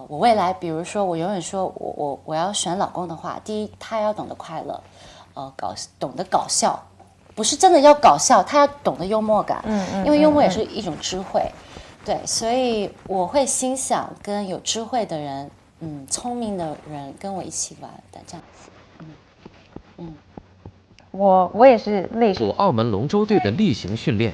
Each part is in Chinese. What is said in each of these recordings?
我未来，比如说我永远说我要选老公的话，第一他要懂得快乐，懂得搞笑，不是真的要搞笑，他要懂得幽默感，因为幽默也是一种智慧，对，所以我会心想跟有智慧的人，聪明的人跟我一起玩的这样子，我也是类似。澳门龙舟队的例行训练。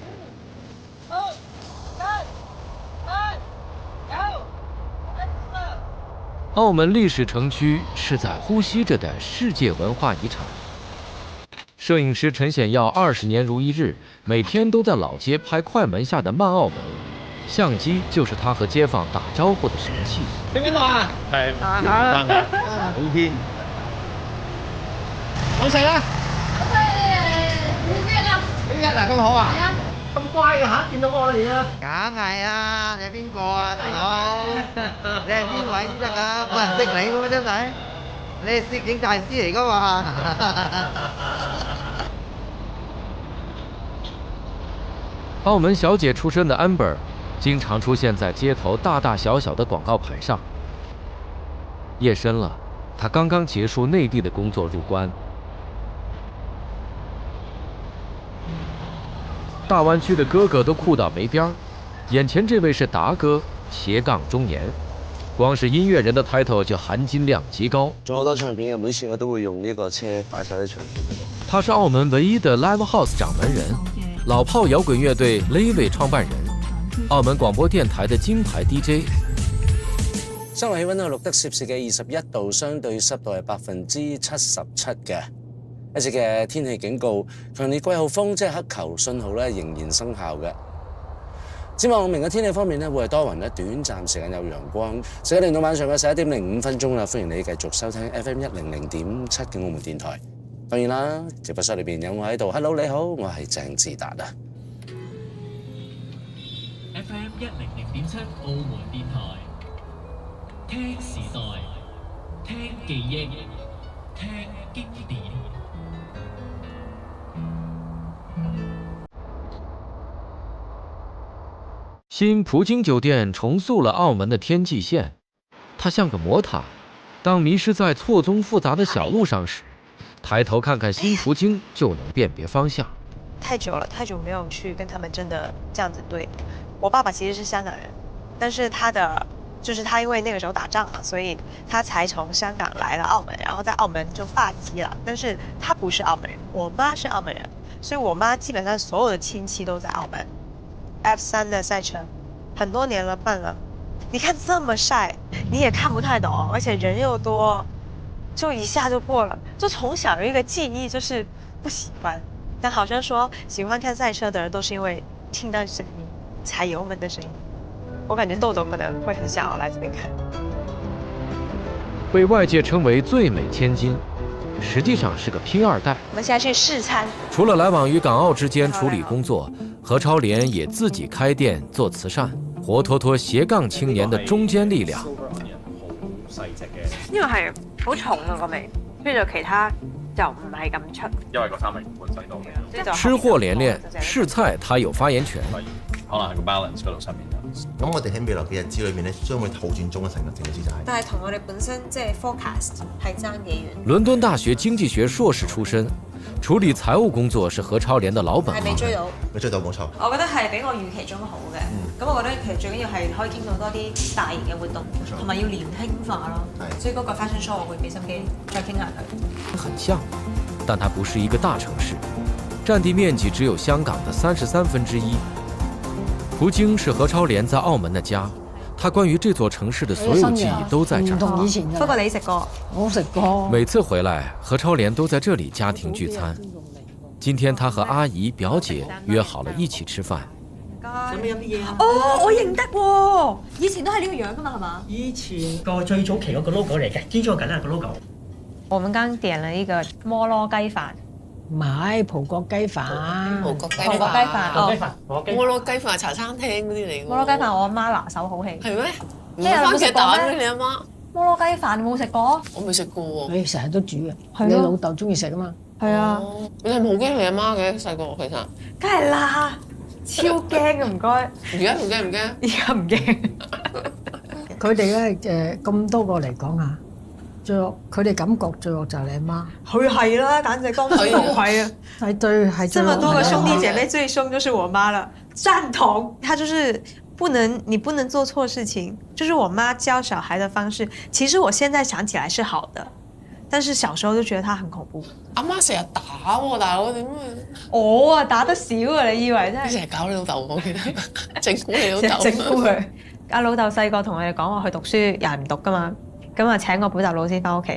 澳门历史城区是在呼吸着的世界文化遗产。摄影师陈显耀20年如一日，每天都在老街拍快门下的慢澳门，相机就是他和街坊打招呼的神器。去邊度啊？係翻嚟，好天。講食啦。幾日啊？咁好啊？咁乖嘅嚇，見到我哋啊！梗係啦，你係邊個啊，大佬？你係邊位先得㗎？冇人識你嘅咩真係？你係攝影大師嚟㗎嘛？澳门小姐出身的 Amber， 经常出现在街头大大小小的广告牌上。夜深了，她刚刚结束内地的工作入关。大湾区的哥哥都酷到没边儿，眼前这位是达哥，斜杠中年，光是音乐人的 title 就含金量极高。做好多唱片嘅，每次我都會用呢個車擺晒啲唱片。他是澳門唯一的 live house 掌門人，老炮搖滾樂隊 Levi 創辦人，澳門廣播電台的金牌 DJ。室內氣温係錄得攝氏嘅21度，相對濕度係77%嘅。一直嘅天氣警告，強烈季候風即係黑球信號咧，仍然生效嘅。展望明嘅天氣方面咧，會係多雲咧，短暫時間有陽光。時間嚟到晚上嘅11:05啦，歡迎你繼續收聽 FM 100.7嘅澳門電台。當然啦，直播室裏邊有我喺度 ，Hello 你好，我係鄭志達啊。FM 100.7澳門電台，聽時代，聽記憶，聽經典。新葡京酒店重塑了澳门的天际线，它像个魔塔。当迷失在错综复杂的小路上时，抬头看看新葡京就能辨别方向。太久了，太久没有去跟他们真的这样子对。我爸爸其实是香港人，但是他因为那个时候打仗嘛，所以他才从香港来了澳门，然后在澳门就发迹了。但是他不是澳门人，我妈是澳门人，所以我妈基本上所有的亲戚都在澳门。F3的赛车，很多年了办了，你看这么晒，你也看不太懂，而且人又多，就一下就过了。就从小有一个记忆，就是不喜欢，但好像说喜欢看赛车的人都是因为听到声音，踩油门的声音。我感觉豆豆可能会很想要来这边看。被外界称为最美千金，实际上是个拼二代。我们现在去试餐。除了来往于港澳之间处理工作，何超蓮也自己開店做慈善，活脫脫斜槓青年的中堅力量。呢個係好重啊個味，跟住其他就唔係咁出。因為個三明本身到嘅。吃貨連連，試菜他有發言權。可能係個 balance 嗰度上面。咁我哋喺未來嘅日子裏面咧，將會好轉中嘅成個政治就係。但係同我哋本身即係 forecast 係爭幾遠。倫敦大學經濟學碩士出身。處理財務工作是何超蓮的老本行。係未追到？未追到冇錯。我覺得係比我預期中好嘅。咁我覺得其實最緊要係可以經到多啲大型嘅活動，同埋要年輕化咯。所以嗰個 fashion show 我會俾心機再傾下佢。很像，但它不是一個大城市，佔地面積只有香港的1/33。葡京是何超蓮在澳門的家。他關於這座城市的所有記憶都在這兒。不過你食過，我食過。每次回來，何超蓮都在這裡家庭聚餐。今天他和阿姨、表姐約好了一起吃飯。哦，我認得喎，以前都係呢個樣㗎嘛，係嘛？以前個最早期嗰個 logo 嚟嘅，堅咗緊係個 logo。我們剛點了一個摩羅雞飯。唔係葡國雞飯，葡國雞飯，摩羅雞飯係茶餐廳嗰啲嚟嘅。摩羅雞飯我阿媽拿手好戲。係咩？咩番茄蛋咩？你阿媽？摩羅雞飯你冇食過？我未食過喎。你成日都煮嘅，你老豆中意食啊嘛。係啊。你係咪好驚你阿媽嘅細個其實？梗係啦，超驚嘅唔該。而家唔驚唔驚？而家唔驚。佢哋咧咁多個嚟講啊，最惡佢哋感覺最惡就係你阿媽。佢係啦，簡直當之無愧啊！係最係這麼多個兄弟姐妹，最兇就是我媽了，贊同。她就是你不能做錯事情，就是我媽教小孩的方式。其實我現在想起來是好的，但是小時候就覺得她很恐怖。阿媽成日打喎，大佬點會？我啊打得少啊，你以為真係？成日搞你老豆，我記得整蠱你老豆。整蠱佢。阿老豆細個同我哋講話去讀書，又係唔讀噶嘛，咁啊請個補習老師翻屋企，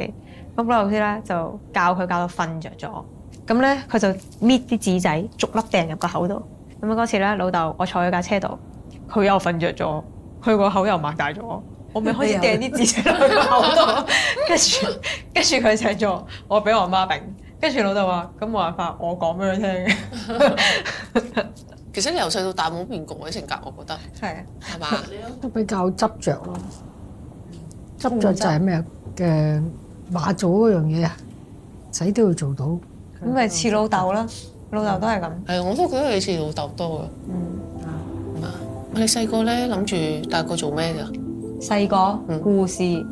咁補習老師咧就教佢教到瞓着咗，咁咧佢就搣啲紙仔逐粒掟入個口度，咁嗰次咧老豆我坐喺架車度，佢又瞓着咗，佢個口又擘大咗，我咪開始掟啲紙仔落佢個口度，跟住佢醒咗，我俾我媽揈，跟住老豆話咁冇辦法，我講俾佢聽。其實你由細到大冇變過嘅性格，我覺得係啊，係嘛？都比較執着咯。執着就係咩話做嗰樣嘢啊，死都要做到。咁咪似老豆啦，老豆都係咁。係，我都覺得你似老豆多嘅。係嘛？你細個咧諗住大個做咩㗎？細個護士，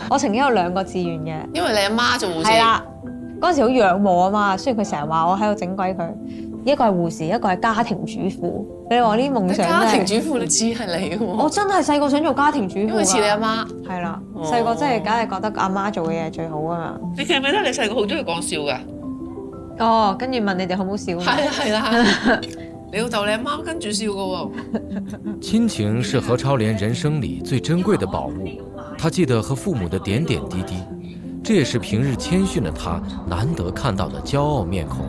我曾經有2個志願嘅。因為你阿媽做護士。係啦，嗰陣時好仰慕啊嘛，雖然佢成日話我喺度整鬼佢。一個係護士，一個係家庭主婦。你話呢啲夢想家庭主婦，你知係你嘅喎。我真係細個想做家庭主婦，因為似你阿媽。係啦，細個真係梗係覺得阿媽做嘅嘢最好啊嘛。你記唔記得你細個好中意講笑㗎？哦，跟住問你哋好唔好笑？係啦，你老豆你阿媽跟住笑㗎喎。親情是何超蓮人生裡最珍貴的寶物，他記得和父母的點點滴滴，這也是平日謙遜的他難得看到的驕傲面孔。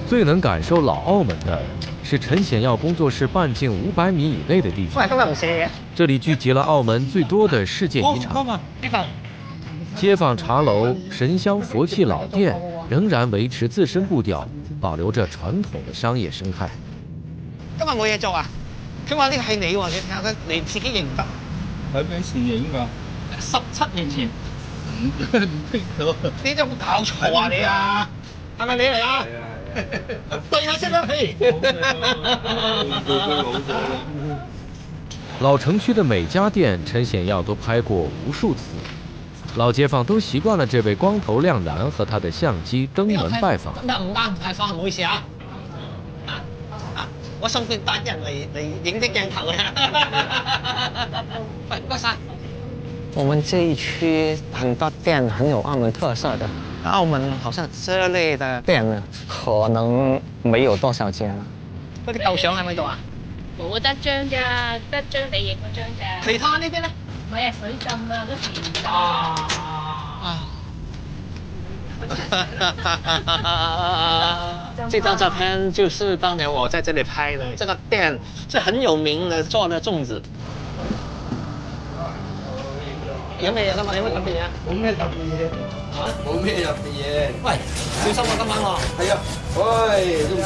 最能感受老澳門的是陳顯耀工作室半徑500米以內的地方。這裡聚集了澳門最多的世界遺產。街坊茶樓、神香佛器老店仍然維持自身步調，保留着傳統的商業生態。今日冇嘢做啊？佢話呢個係你喎，你自己認唔得？喺咩時影㗎？17年前。唔識到。你有冇搞錯啊你啊？係咪你嚟啊？對下先啦，嘿！老城區的每家店，陳顯耀都拍過無數次，老街坊都習慣了這位光頭亮男和他的相機登門拜訪。得唔啱太方，唔好意思啊！我順便帶人嚟影啲鏡頭嘅。唔該晒。我們這一區很多店很有澳門特色的。澳門好像這類的店呢，可能沒有多少間啦。嗰啲舊相喺咪度啊？冇得張㗎，得張你影嗰張咋。其他呢啲咧？咪係水浸啊，嗰時。這張照片就是當年我在這裡拍的。這個店是很有名的，做的粽子。有咩嘢㗎嘛？有咩特別嘢？冇咩特別嘢。冇咩特別嘢。喂，小心啊！今晚喎。係啊。喂，都唔知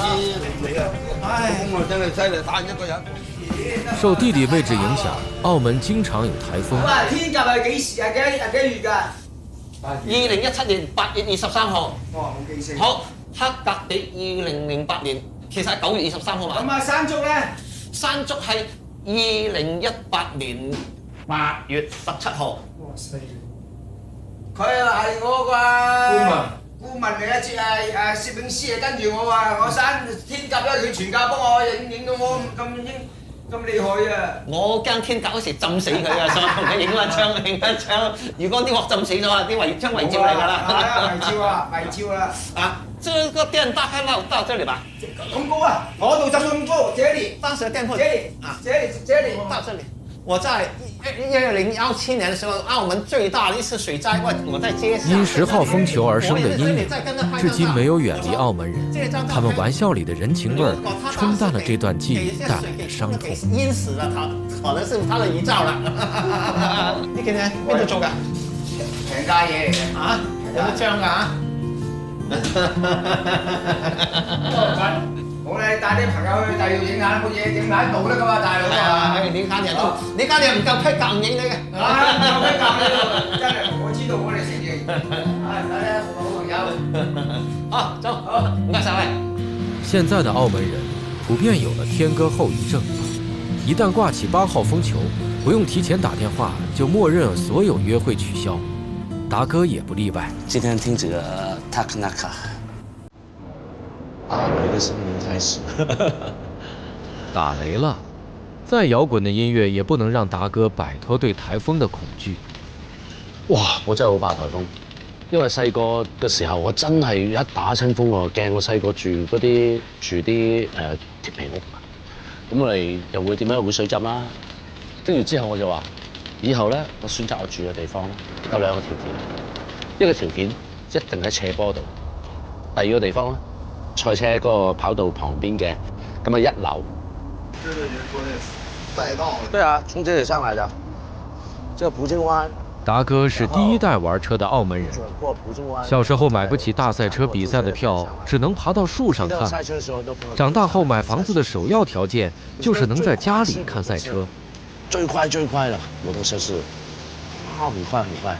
嚟啊！唉，我真係犀利，打一個人。受地理位置影響，澳門經常有颱風。天鴿係幾時啊？幾月㗎？2017年8月23號。哇，好記性。好，黑格比2008年，其實係9月23號嘛。咁啊，山竹咧？山竹係2018年8月17號。哇塞！佢係我個顧問嚟嘅，即係攝影師嚟跟住我話，我山天鴿咧，佢全家幫我影到我咁厲害啊！我驚天鴿嗰時浸死佢啊，所以同佢影一張。如果啲鑊浸死咗啊，啲張遺照嚟㗎啦。係啊，遺照啊，遺照啦。啊，這個店大概到這裡吧。咁高啊！我度浸到咁高，這裡。當時的店鋪。這裡啊，這裡到這裡。我在2017年的時候，澳門最大的一次水災，我在街上。因10號風球而生的陰影，至今沒有遠離澳門人。他們玩笑裡的人情味兒，沖淡了這段記憶帶來的傷痛。淹死了他，可能是他的遺照啦。呢幾年邊度做㗎？平價嘢嚟嘅。嚇？有得張㗎嚇？我哋帶啲朋友去第二度影下，冇嘢影下度得㗎嘛，大佬啊！你家人唔夠批格唔影你嘅。唔夠批格你真係，我知道我哋承認。大家好朋友。好，走，唔該晒喂。现在的澳门人普遍有了天歌后遗症，一旦挂起8号风球，不用提前打电话就默认所有约会取消。达哥也不例外。今天听这个 Takanaka， 打雷的声音开始。打雷了，再摇滚的音乐也不能让达哥摆脱对台風的恐懼。哇！我真係好怕颱風，因為細個嘅時候我真係一打親風我驚。我細個住啲鐵皮屋，咁我哋又會點樣會水浸啦。跟住之後我就話，以後咧我選擇我住嘅地方咧有2個條件，一個條件一定喺斜坡度，第2個地方咧賽車嗰個跑道旁邊嘅，咁啊1樓。這是你說的賽道？對啊，從這裡上來的，這個葡京灣。达哥是第1代玩車的澳門人，小時候買不起大賽車比賽的票，只能爬到樹上看。長大後買房子的首要條件就是能在家裡看賽車。最快了，摩托車是很快。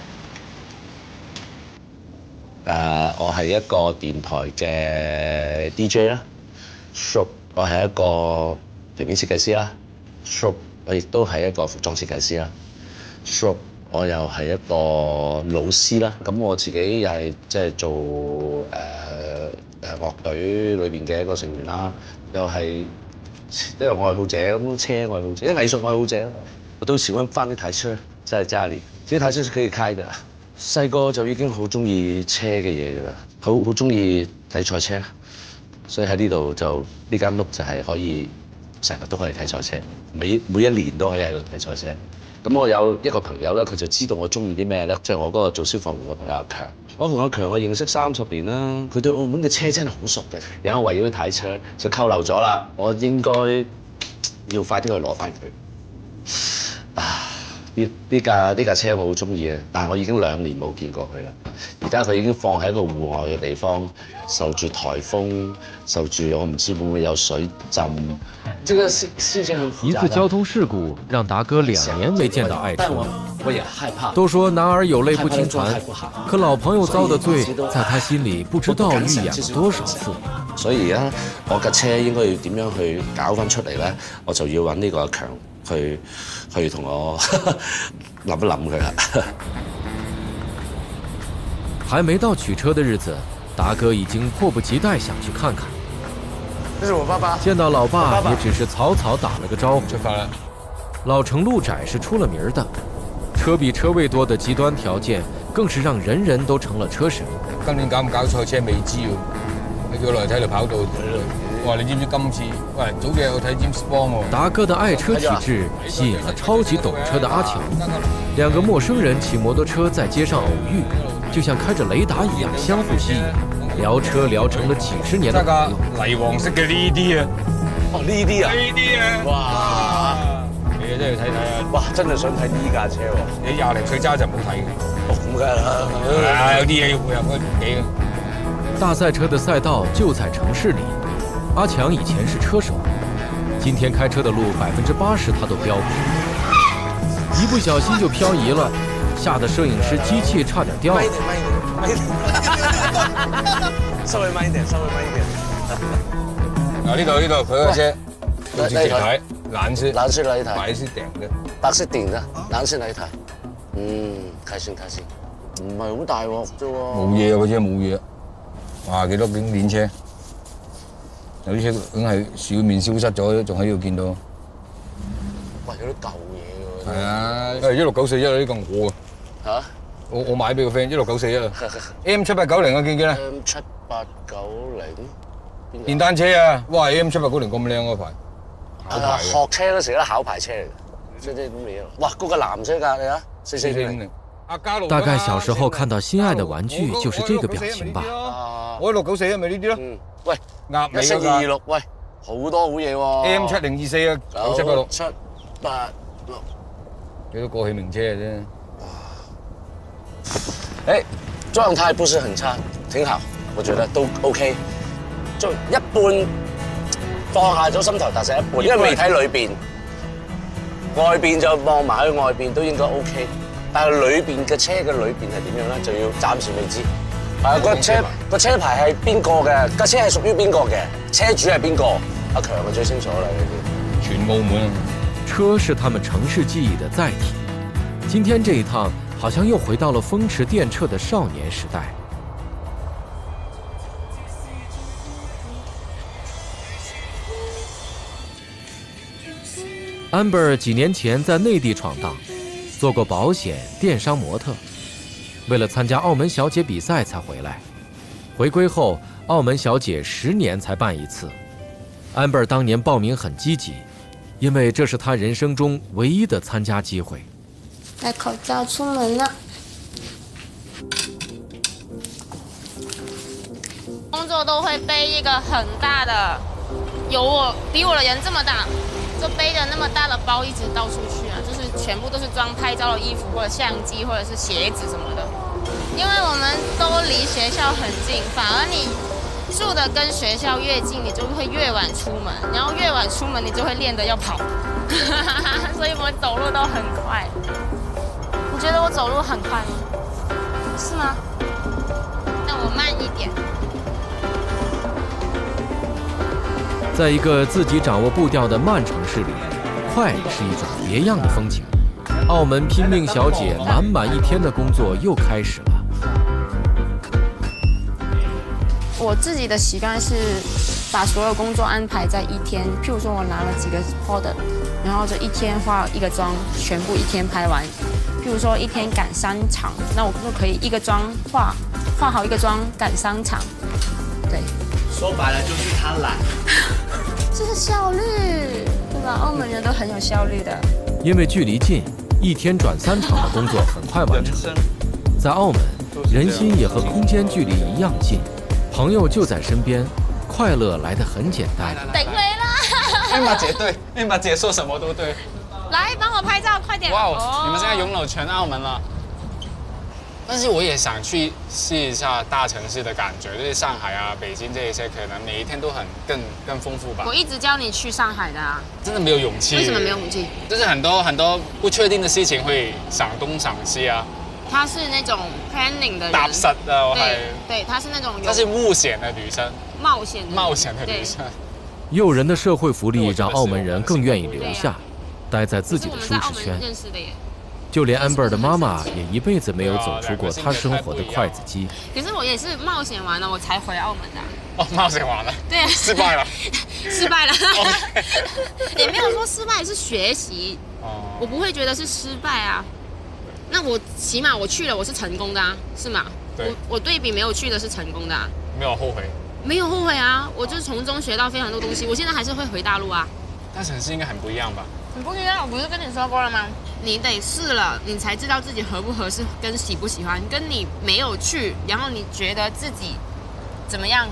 我係一個電台嘅 DJ 啦 ，Shop 我係一個平面設計師啦 ，Shop 我亦都係一個服裝設計師啦 ，Shop 我又係一個老師啦。咁我自己又係即係做樂隊裏邊嘅一個成員啦，又係一個愛好者咁車愛好者，一個藝術愛好者。我都喜歡翻啲台車，在家裡，這台車是可以開的。細個就已經好中意車嘅嘢㗎啦，好中意睇賽車，所以喺呢度就呢間屋就係可以成日都可以睇賽車，每一年都可以喺度睇賽車。咁我有一個朋友咧，佢就知道我中意啲咩咧，即係我嗰個做消防員嘅朋友阿強。我同阿強我認識30年啦，佢對澳門嘅車真係好熟嘅。然後為咗睇車就扣留咗啦，我應該要快啲去攞翻佢。呢架車我好中意嘅，但係我已經2年冇見過佢啦。而家佢已經放喺一個戶外嘅地方，受住颱風，受住我唔知會唔會有水浸。這個事情很複雜。一次交通事故讓達哥2年沒見到愛車。我也害怕。都說男兒有淚不輕彈，可老朋友遭的罪，在他心裡不知道預演了多少次。所以而家我架車應該要點樣去搞翻出嚟咧？我就要揾呢個阿強去同我諗一諗佢啦。還沒到取車的日子，達哥已經迫不及待想去看看。這是我爸爸。見到老爸也只是草草打了個招呼。出發啦！老城路窄是出了名的，車比車位多的極端條件，更是讓人人都成了車神。今年搞唔搞賽車未知喎，你叫我嚟睇度跑道。哇！你知唔知今次？喂，早幾日我睇 James Bond 喎。達哥的愛車體質吸引了超級懂車的阿強，2個陌生人騎摩托車在街上偶遇，就像開着雷達一樣相互吸引，聊車聊成了幾10年的朋友。泥黃色嘅呢啲啊！哦，呢啲啊！呢啲啊！哇！你真係睇睇啊！哇！真係想睇呢架車喎！你20零歲揸就唔好睇嘅。哦，咁梗係啦。有啲嘢要配合嗰年紀嘅。大賽車的賽道就在城市裡。阿強以前是車手，今天開車的路80%他都飆過，一不小心就漂移了，嚇得攝影師機器差點掉了。收佢慢一點，收佢慢一點。嗱呢度佢個車，直睇藍色那一台，白色頂嘅，白色頂嘅，藍色那一台。開心。唔係好大鑊啫喎。冇嘢啊，嗰車冇嘢。哇！幾多經典車？有啲車梗係表面消失咗，仲喺度見到。喂，有啲舊嘢喎。係啊，16941呢個我啊。嚇？我買俾個 friend 16941啊。M7890啊，見唔見啊 ？M7890。電單車啊！哇 ！M7890咁靚嗰牌。學車嗰時咧考牌車嚟嘅，即係咁嘅嘢。哇！嗰個藍色㗎，你啊，4450。大概小時候看到心愛的玩具就是這個表情吧。我16941咪呢啲咯。喂，1426，喂，好多好嘢喎。M7024啊，9786。786。幾多過氣名車嘅啫。誒，狀態不是很差，挺好，我覺得都 OK。就一半放下咗心頭大石一半，因為未睇裏邊，外邊就望埋去外邊都應該 OK。但係裏邊嘅車嘅裏邊係點樣咧，就要暫時未知。個車牌係邊個嘅？架車係屬於邊個嘅？車主係邊個？阿強就最清楚啦，呢啲。全澳門。车是他们城市记忆的载体。今天这一趟，好像又回到了风驰电掣的少年时代。Amber 几年前在内地闯荡，做过保险、电商模特，为了参加澳门小姐比赛才回来。回归后，澳门小姐10年才办一次。Amber 当年报名很积极，因为这是她人生中唯一的参加机会。戴口罩出门了。工作都会背一个很大的，比我的人这么大。就背着那么大的包一直到处去啊，就是全部都是装拍照的衣服或者相机或者是鞋子什么的。因为我们都离学校很近，反而你住的跟学校越近，你就会越晚出门，然后越晚出门你就会练得要跑，所以我走路都很快。你觉得我走路很快吗？是吗？那我慢一点。在一个自己掌握步调的慢城市里，快是一种别样的风景。澳门拼命小姐满满一天的工作又开始了。我自己的习惯是把所有工作安排在一天，譬如说我拿了几个 order， 然后就一天化一个妆，全部一天拍完。譬如说一天赶3场，那我就可以一个妆化好一个妆赶3场。对，说白了就是他懒。这是效率，对吧？澳门人都很有效率的。因为距离近，一天转3场的工作很快完成。在澳门，人心也和空间距离一样近，朋友就在身边，快乐来得很简单。顶你啦！Emma 姐对，Emma 姐说什么都对。来，帮我拍照，快点！哇哦，你们现在拥有全澳门了。但是我也想去试一下大城市的感觉，就是上海啊、北京这一些，可能每一天都更丰富吧。我一直教你去上海的啊。真的没有勇气。为什么没有勇气？就是很多不确定的事情会想东想西啊。她是那种 planning 的人。踏實啊，我係。对，她是那种。她是冒險的女生。冒險的女生。诱人的社会福利让澳门人更愿意留下，待在自己的舒适圈。认识的耶。就连 Amber 的妈妈也一辈子没有走出过她生活的筷子基。可是我也是冒险完了，我才回澳门的。哦，冒险完了。对，失败了。失败了。也没有说失败，是学习。哦。我不会觉得是失败啊。那我起码我去了，我是成功的啊，是吗？对。我对比没有去的是成功的啊。没有后悔。没有后悔啊，我就是从中学到非常多东西，我现在还是会回大陆啊。大城市应该很不一样吧？很不一样，我不是跟你说过了吗？你得试了，你才知道自己合不合适，跟喜不喜欢。跟你没有去，然后你觉得自己怎么样？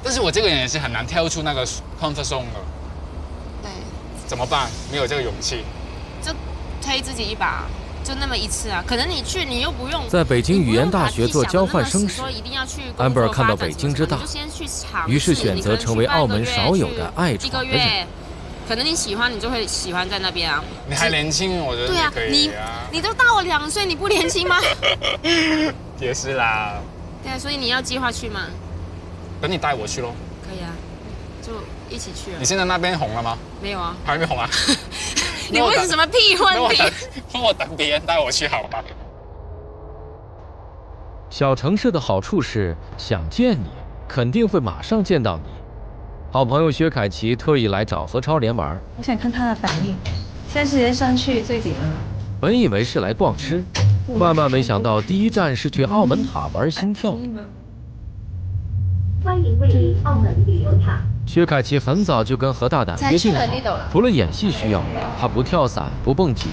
但是我这个人也是很难跳出那个 comfort zone 的。对。怎么办？没有这个勇气。就推自己一把，就那么一次啊。可能你去，你又不用。在北京语言大学做交换生时 ，Amber 看到北京之大，于是选择成为澳门少有的爱闯的人。可能你喜欢，你就会喜欢在那边啊。你还年轻，我觉得你可以啊。你都大我2岁，你不年轻吗？也是啦。对啊，所以你要计划去吗？等你带我去咯。可以啊，就一起去啊。你现在那边红了吗？没有啊。还没红啊？你问什么屁问题？帮我等别人带我去好吗？小城市的好处是，想见你，肯定会马上见到你。好朋友薛凯琪特意来找何超莲玩，我想看他的反应。现在时间上去最紧了。本以为是来逛吃，万万没想到第一站是去澳门塔玩心跳。欢迎莅临澳门旅游塔。薛凯琪很早就跟何大胆约定好，除了演戏需要，她不跳伞不蹦极，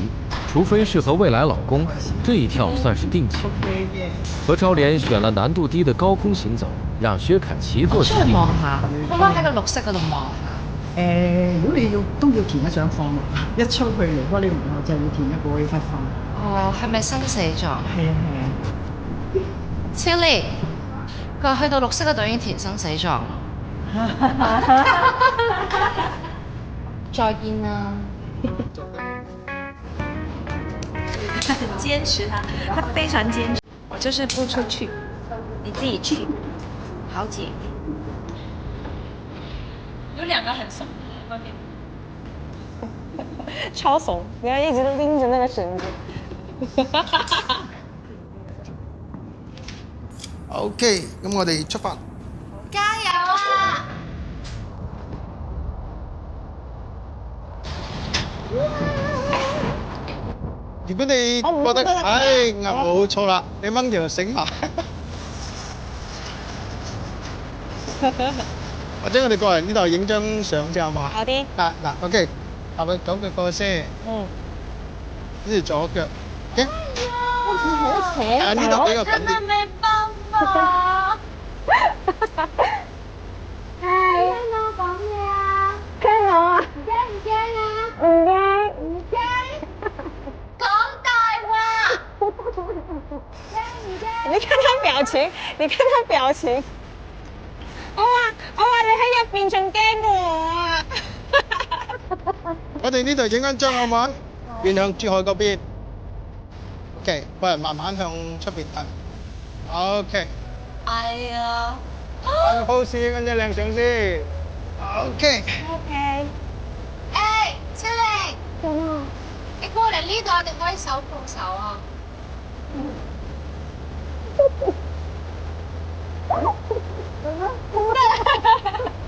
除非是和未来老公，这一跳算是定情。何超莲选了難度低的高空行走，讓薛凱琪做決定。望下，可唔可以喺個綠色嗰度望下？如果你都要填一張 form， 一出去如果你唔夠就要填一個 A5 form。哦，係咪生死狀？係啊係啊。超烈，佢話去到綠色嗰度已經填生死狀。再見啦。他很坚持他非常坚持。我就是不出去，你自己去。好姐。有2个很怂的外面。超怂，你看一直都拎着那个绳子。OK， 咁我哋出發。加油啊！如果你覺得，冇錯啦，你掹條繩埋，或者我哋過嚟呢度影張相先好嘛？好啲。嗱，OK， 下邊左腳過先。跟住左腳。OK。好扯啊！呢度比較緊啲。真係沒辦法。聽我講嘢啊！聽我啊！驚唔驚啊？唔驚，唔驚。講大話。驚唔驚？你看他表情，你看他表情。我話你喺入邊仲驚我啊！我哋呢度影緊張好唔好？面向珠海嗰邊。OK， 個人慢慢向出邊行。OK。哎呀！揾個 pose 跟住靚相先。OK。OK。誒，超玲。做咩？你過嚟呢度，我哋可以手碰手啊。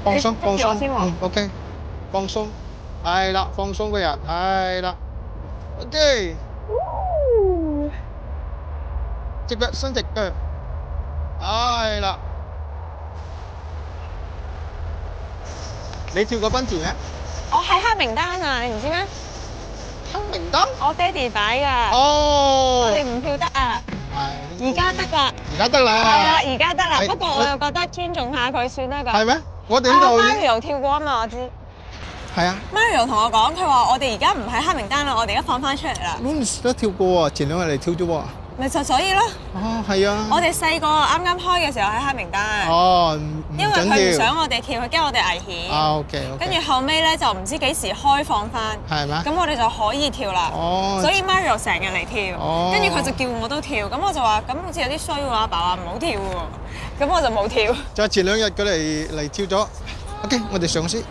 放鬆，放鬆。OK， 放鬆。係啦，放鬆個人。係啦。OK。隻腳伸直腳。係啦。你跳過奔田嘅？我喺黑名單啊，你唔知咩？黑名單？我爹哋擺㗎。哦。我哋唔跳得啊。而家得啦。而家得啦。係啦，而家得啦。不過我又覺得尊重下佢算啦咁。係咩？我哋呢度。Mario 跳過啊嘛，我知。係啊。Mario 同我講，佢話我哋而家唔喺黑名單啦，我哋而家放翻出嚟啦。Lawrence 都跳過喎，前2日嚟跳咗喎。咪就所以咯。哦，係啊。我哋細個啱啱開嘅時候喺黑名單。哦，因為佢唔想我哋跳，佢驚我哋危險。啊 ，OK。跟住後尾咧就唔知幾時開放翻。係咩？咁我哋就可以跳啦。哦。所以 Mario 成日嚟跳。哦。跟住佢就叫我都跳，咁我就話咁好似有啲衰喎，阿爸話唔好跳喎，咁我就冇跳。就前2日佢嚟跳咗。OK， 我哋上先。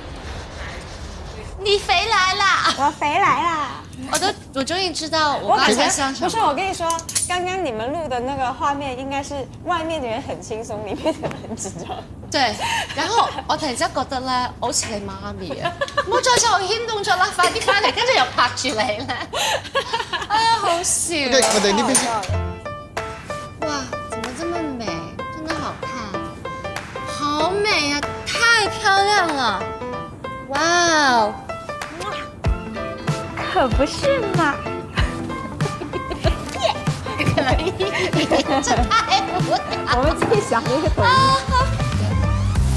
你回來啦！我回來啦！我終於知道我剛才上場。不是，我跟你說，剛剛你們錄的那個畫面應該是外面的人很輕鬆，裡面的人很緊張。對，然後我突然之間覺得咧，好似你媽咪啊！唔好再做牽動作啦，快啲翻嚟，跟住又拍住你咧。哎呀，好笑。OK， 我哋呢邊先。哇，怎麼這麼美？真的好看，好美啊！太漂亮了！哇哦！可不是嘛！可以，這太無聊。我們自己想一個抖音。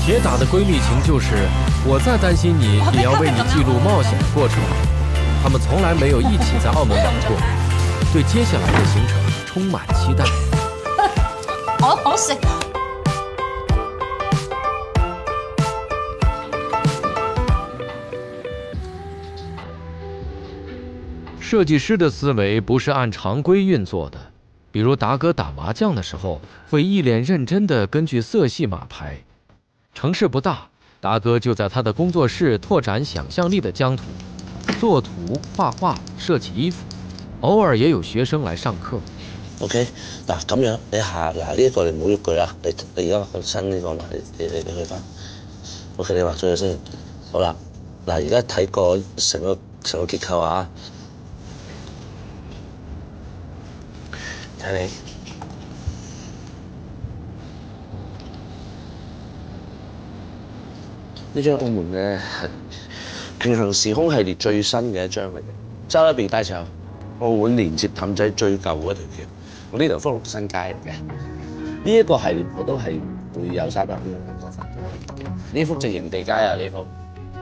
鐵打的閨蜜情就是我再擔心你，也要為你記錄冒險的過程。他們從來沒有一起在澳門玩過，對接下來的行程充滿期待。好食。設計師的思維不是按常規運作的，比如達哥打麻將的時候，會一臉認真地根據色系碼牌。城市不大，達哥就在他的工作室拓展想象力的疆土，作圖、畫畫、設計衣服，偶爾也有學生來上課。OK， 嗱咁樣，你下嗱呢一個你唔好喐佢啊！你而家個身呢個嘛，你去翻。OK， 你畫咗佢先。好啦，嗱而家睇個成個結構啊。睇你呢張澳門嘅平行時空系列最新嘅一張嚟嘅，周一邊大橋澳門連接氹仔最舊嗰條橋，我呢條福祿新街嚟嘅。呢一個系列我都係會有300蚊嘅過分。呢幅就營地街啊，呢幅。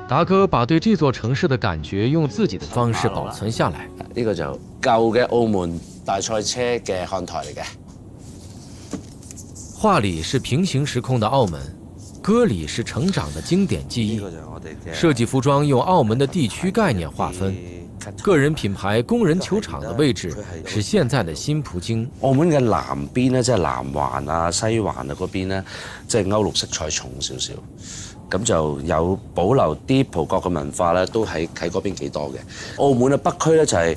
達哥把對這座城市的感覺用自己的方式保存下來。呢個就舊嘅澳門大賽車嘅看台嚟嘅。畫裡是平行時空的澳門，歌裡是成長的經典記憶。設計服裝用澳門的地區概念劃分，個人品牌工人球場的位置是現在的新葡京。澳門嘅南邊咧，即係南環啊、西環啊嗰邊咧，即係歐陸色彩重少少。咁就有保留啲葡國嘅文化咧，都喺嗰邊幾多嘅。澳門嘅北區咧就係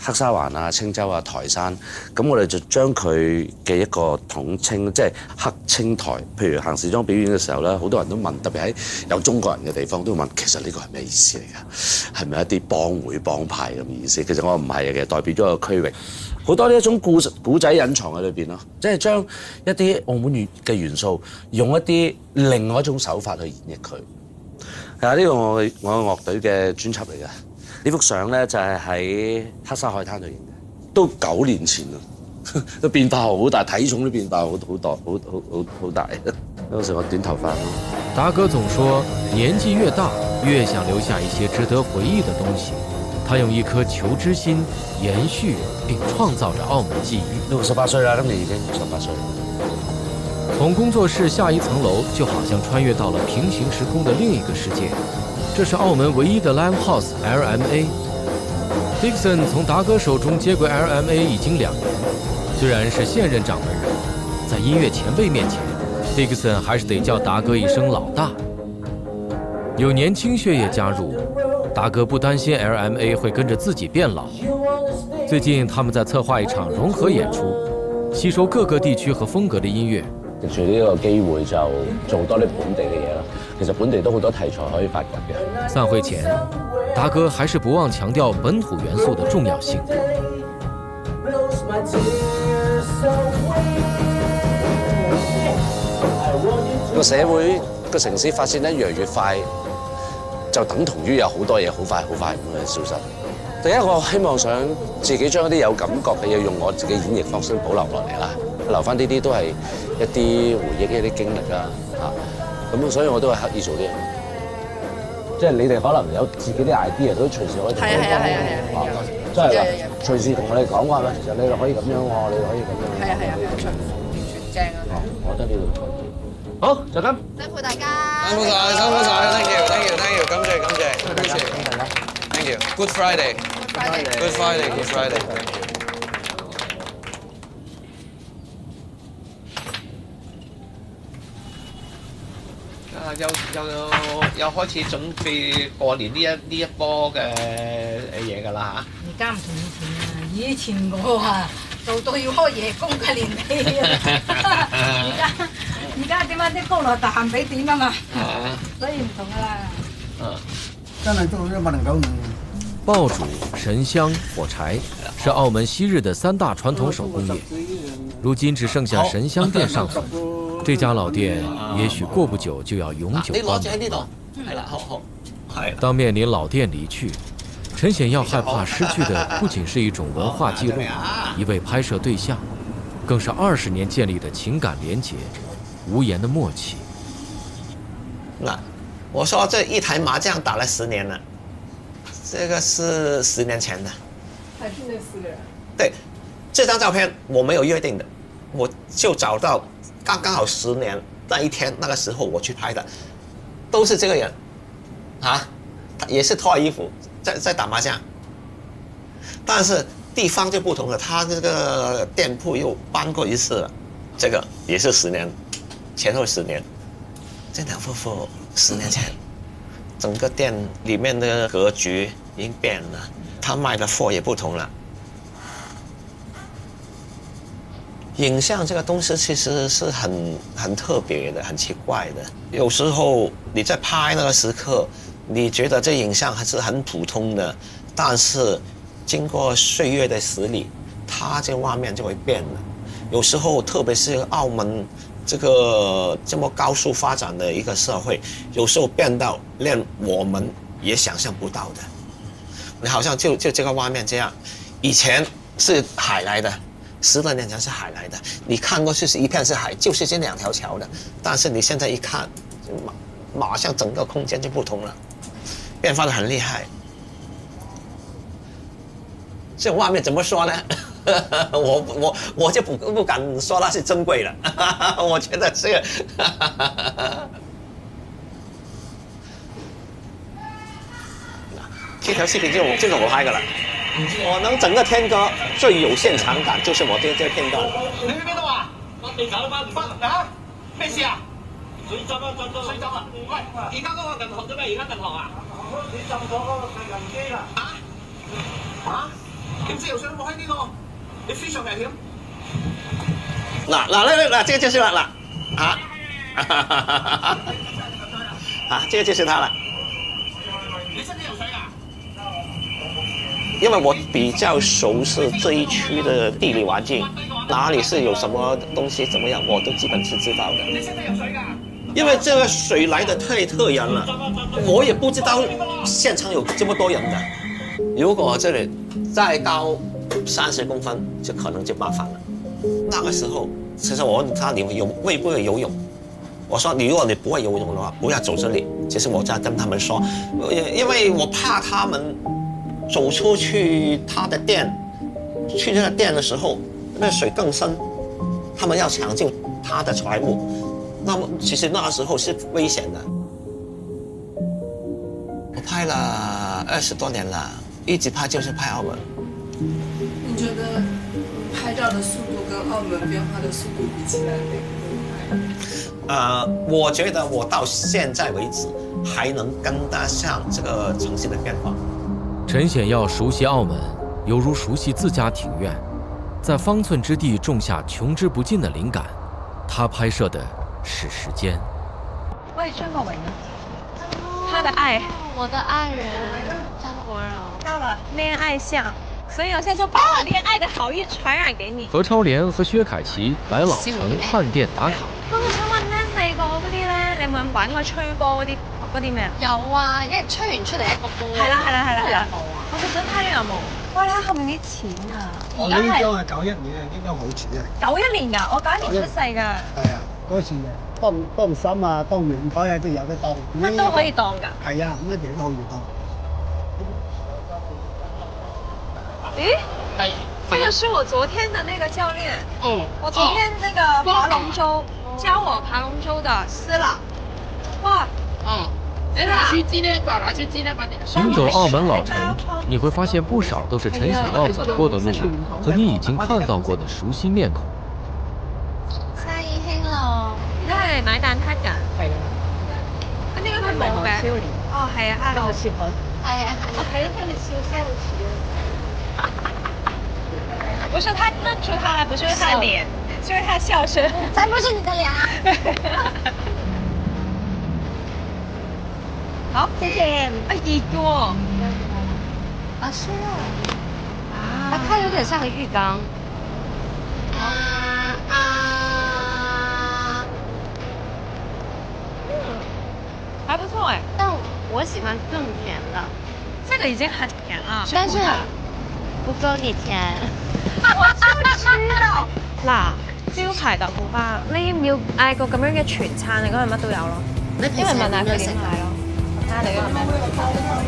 黑沙環啊、青洲啊、台山，咁我哋就將佢嘅一個統稱，即係黑青台。譬如行時裝表演嘅時候咧，好多人都問，特別喺有中國人嘅地方都會問，其實呢個係咩意思嚟㗎？係咪一啲幫會幫派咁嘅意思？其實我唔係嘅，代表咗個區域。好多呢一種古仔隱藏喺裏邊咯，即係將一啲澳門嘅元素用一啲另外一種手法去演繹佢。係啊，呢個我嘅樂隊嘅專輯嚟嘅。呢幅相咧就係喺黑沙海灘度影嘅，都9年前啦，都變化好大，體重都變化好大。嗰時我短頭髮咯。達哥總說，年紀越大，越想留下一些值得回憶的東西。他用一顆求知心延續並創造着澳門記憶。都18歲啦，今年已經18歲。從工作室下一層樓，就好像穿越到了平行時空的另一個世界。這是澳門唯一的 live house LMA。Dixon 從達哥手中接軌 LMA 已經2年，雖然是現任掌門人，在音樂前輩面前 ，Dixon 還是得叫達哥一聲老大。有年輕血液加入。達哥不擔心 LMA 會跟着自己變老。最近他們在策劃一場融合演出，吸收各個地區和風格的音樂。藉住呢個機會就做多啲本地嘅嘢啦。其實本地都好多題材可以發掘嘅。散會前，達哥還是不忘強調本土元素的重要性。個社會個城市發展得越嚟越快。就等同於有好多嘢好快咁樣消失。第一個希望想自己將一啲有感覺嘅嘢用我自己演繹方式保留落嚟啦，留翻呢啲都係一啲回憶、一啲經歷啦嚇。咁所以我都係刻意做啲嘢。即係你哋可能有自己啲 idea 都隨時可以同我講。係啊，真係㗎，隨時同我哋講話其實你哋可以咁樣喎，你哋可以咁樣。係啊，冇錯，完全正啊！我覺得呢度好，就咁。辛苦大家。辛苦晒 ，thank you，感謝 ，thank you，Good Friday，Good Friday。又開始準備過年呢一波嘅嘢㗎啦嚇。而家唔同以前啊，以前我啊做到要開夜工嘅年紀啊，而家點解啲高樓大廈俾點啊嘛，所以唔同㗎啦。真係做咗105。爆竹、神香、火柴是澳門昔日的3大傳統手工業，如今只剩下神香店尚存。這家老店也許過不久就要永久關門。當面臨老店離去，陳顯耀害怕失去的不僅是一種文化記錄、一位拍攝對象，更是20年建立的情感連結、無言的默契。那我說這一台麻將打了10年了，這個是10年前的。還是那4個人？對，這張照片我沒有約定的，我就找到。剛好10年那一天，那個時候我去拍的，都是這個人，啊，也是脫衣服在打麻將，但是地方就不同了，他這個店鋪又搬過一次了，這個也是10年，前後10年，這兩夫婦10年前，整個店裡面的格局已經變了，他賣的貨也不同了。影像這個東西其實是很特別的，很奇怪的。有時候你在拍那個時刻，你覺得這影像還是很普通的，但是經過歲月的洗禮，它這畫面就會變了。有時候特別是澳門這個這麼高速發展的一個社會，有時候變到連我們也想象不到的。你好像就這個畫面這樣，以前是海來的。10多年前是海來的，你看過去是一片是海，就是這2條橋的。但是你現在一看，馬上整個空間就不同了，變化得很厲害。這畫面怎麼說呢？我就不敢說它是珍貴了。我覺得這個這條視頻就是我拍的了。我能整個天歌最有現場感，就是我這片段。你去邊度啊？我地搞到翻啊？咩事啊？水浸啊！浸到水浸啊！喂，而家嗰個銀行做咩？而家銀行啊？你浸咗嗰個製銀機啦！點知游水冇喺呢個？你非常危險。嗱，這個就是啦，這個就是它了。你識唔識游水㗎？因為我比較熟悉這一區的地理環境，哪裡是有什麼東西怎麼樣，我都基本是知道的。你識唔識游水㗎？因為這個水來得太突然了，我也不知道現場有這麼多人的。如果這裡再高30公分，就可能就麻煩了。那個時候，其實我問他你會不會游泳？我說如果你不會游泳的話，不要走這裡。其實我在跟他們說，因為我怕他們走出去他的店，去那個店的時候，那水更深，他們要搶救他的財物，那麼其實那個時候是危險的。我拍了20多年了，一直拍就是拍澳門。你覺得拍照的速度跟澳門變化的速度比起來，我覺得我到現在為止還能跟得上這個城市的變化。陳顯耀熟悉澳門，猶如熟悉自家庭院，在方寸之地種下窮之不盡的靈感。他拍攝的是時間。喂，張國榮啊，他的愛，我的愛人張國榮到了戀愛相，所以我現在就把我戀愛的好運傳染給你。何超蓮和薛凱琪來老城飯店打卡。不過我想問咧，細個嗰啲咧，你有冇玩過吹波嗰啲咩啊？有啊，一人吹完出嚟一個波。係啦，我就想睇你有冇。哇！你睇後面啲錢啊！我呢張係91年嘅，呢張好似啊。91年㗎，我91年出世㗎。係啊，嗰時當心啊，當泳台啊都有得當。乜都可以當㗎。係啊，乜嘢都可以當。咦？這個是我昨天的那個教練。我昨天那個划龍舟，教我划龍舟的司朗。哇！行走澳門老城，你會發現不少都是陳顯耀走過的路和你已經看到過的熟悉面孔。生意興隆，都係嚟買蛋撻㗎。係啊。呢個係冇嘅。哦，係啊，阿樂。係啊，我睇到他們笑聲好似啊。不是他認出他來，不是因為他的臉，是因為他笑聲。才不是你的臉啊！好，謝謝。哎，熱嘅喎。啊，是啊。它有點像個浴缸。還不錯哎。但我喜歡更甜的。這個已經很甜了。但是不夠你甜。我就知道。嗱，招牌豆腐花，你要唔要嗌個咁樣嘅全餐啊？咁咪乜都有咯。因為問下佢點買咯。睇下你嗰個咩？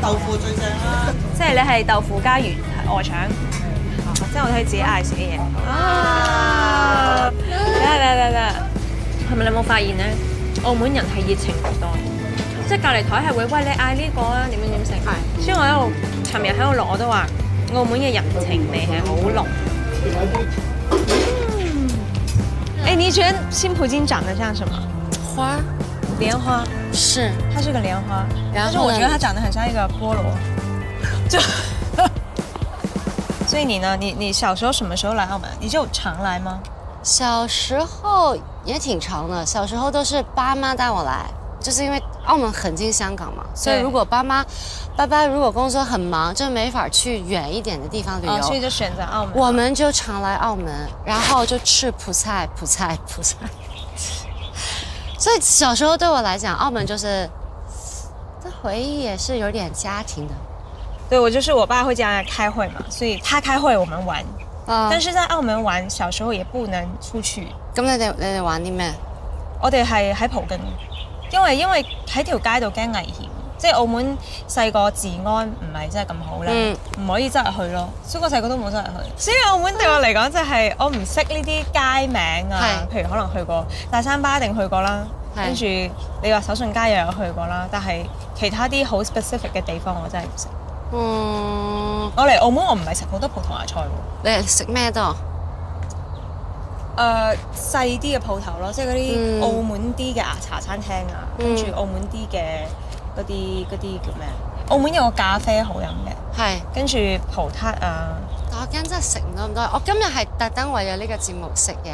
豆腐最正啦。即係你係豆腐加鵝腸，即係我可以自己嗌自己嘢。啊！嚟，係咪你有冇發現咧？澳門人係熱情好多，即係隔離台係會喂你嗌呢個啊，點樣食。係。所以我喺度，尋日喺度錄我都話，澳門嘅人情味係好濃。哎，你覺得新葡京長得像什麼？花。蓮花。是。它是個蓮花，但是我覺得它長得很像一個菠蘿。就。所以你呢？你小時候什麼時候來澳門？你就常來嗎？小時候也挺長的，小時候都是爸媽帶我來，就是因為澳門很近香港嘛，所以如果爸爸如果工作很忙，就沒法去遠一點的地方旅遊，所以就選擇澳門。我們就常來澳門，然後就吃葡菜。所以小時候對我來講，澳門就是這回憶也是有點家庭的。對，我就是我爸會經常開會嘛，所以他開會我們玩。但是在澳門玩，小時候也不能出去。咁你哋玩啲咩？我哋係喺葡京，因為喺條街度驚危險，即係澳門細個治安唔係真係咁好咧，唔可以真係去咯。所以我細個都冇真係去。所以澳門對我嚟講就係我唔識呢啲街名啊，譬如可能去過大三巴一定去過啦，跟住你話手信街又有去過啦，但係其他啲好 specific 嘅地方我真係唔識。我嚟澳門我唔係食好多葡萄牙菜喎。你係食咩多？細啲嘅鋪頭咯，即係嗰啲澳門啲嘅茶餐廳啊，跟住澳門啲嘅嗰啲叫咩？澳門有個咖啡好飲嘅，係跟住葡撻啊。我驚真係食唔到咁多。我今日係特登為咗呢個節目食嘢。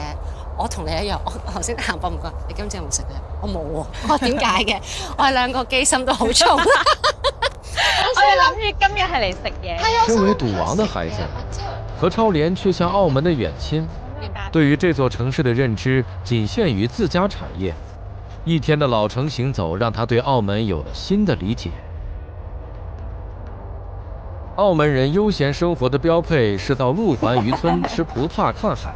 我同你一樣，我頭先行過唔過，你今朝有冇食嘅？我冇喎。我話點解嘅？我係兩個機心都好重。我係諗住今日係嚟食嘢。身為賭王的孩子，何超蓮卻像澳門的遠親，對於這座城市的認知僅限於自家產業。一天的老城行走，讓他對澳門有了新的理解。澳門人悠閒生活的標配是到路環漁村吃葡撻看海。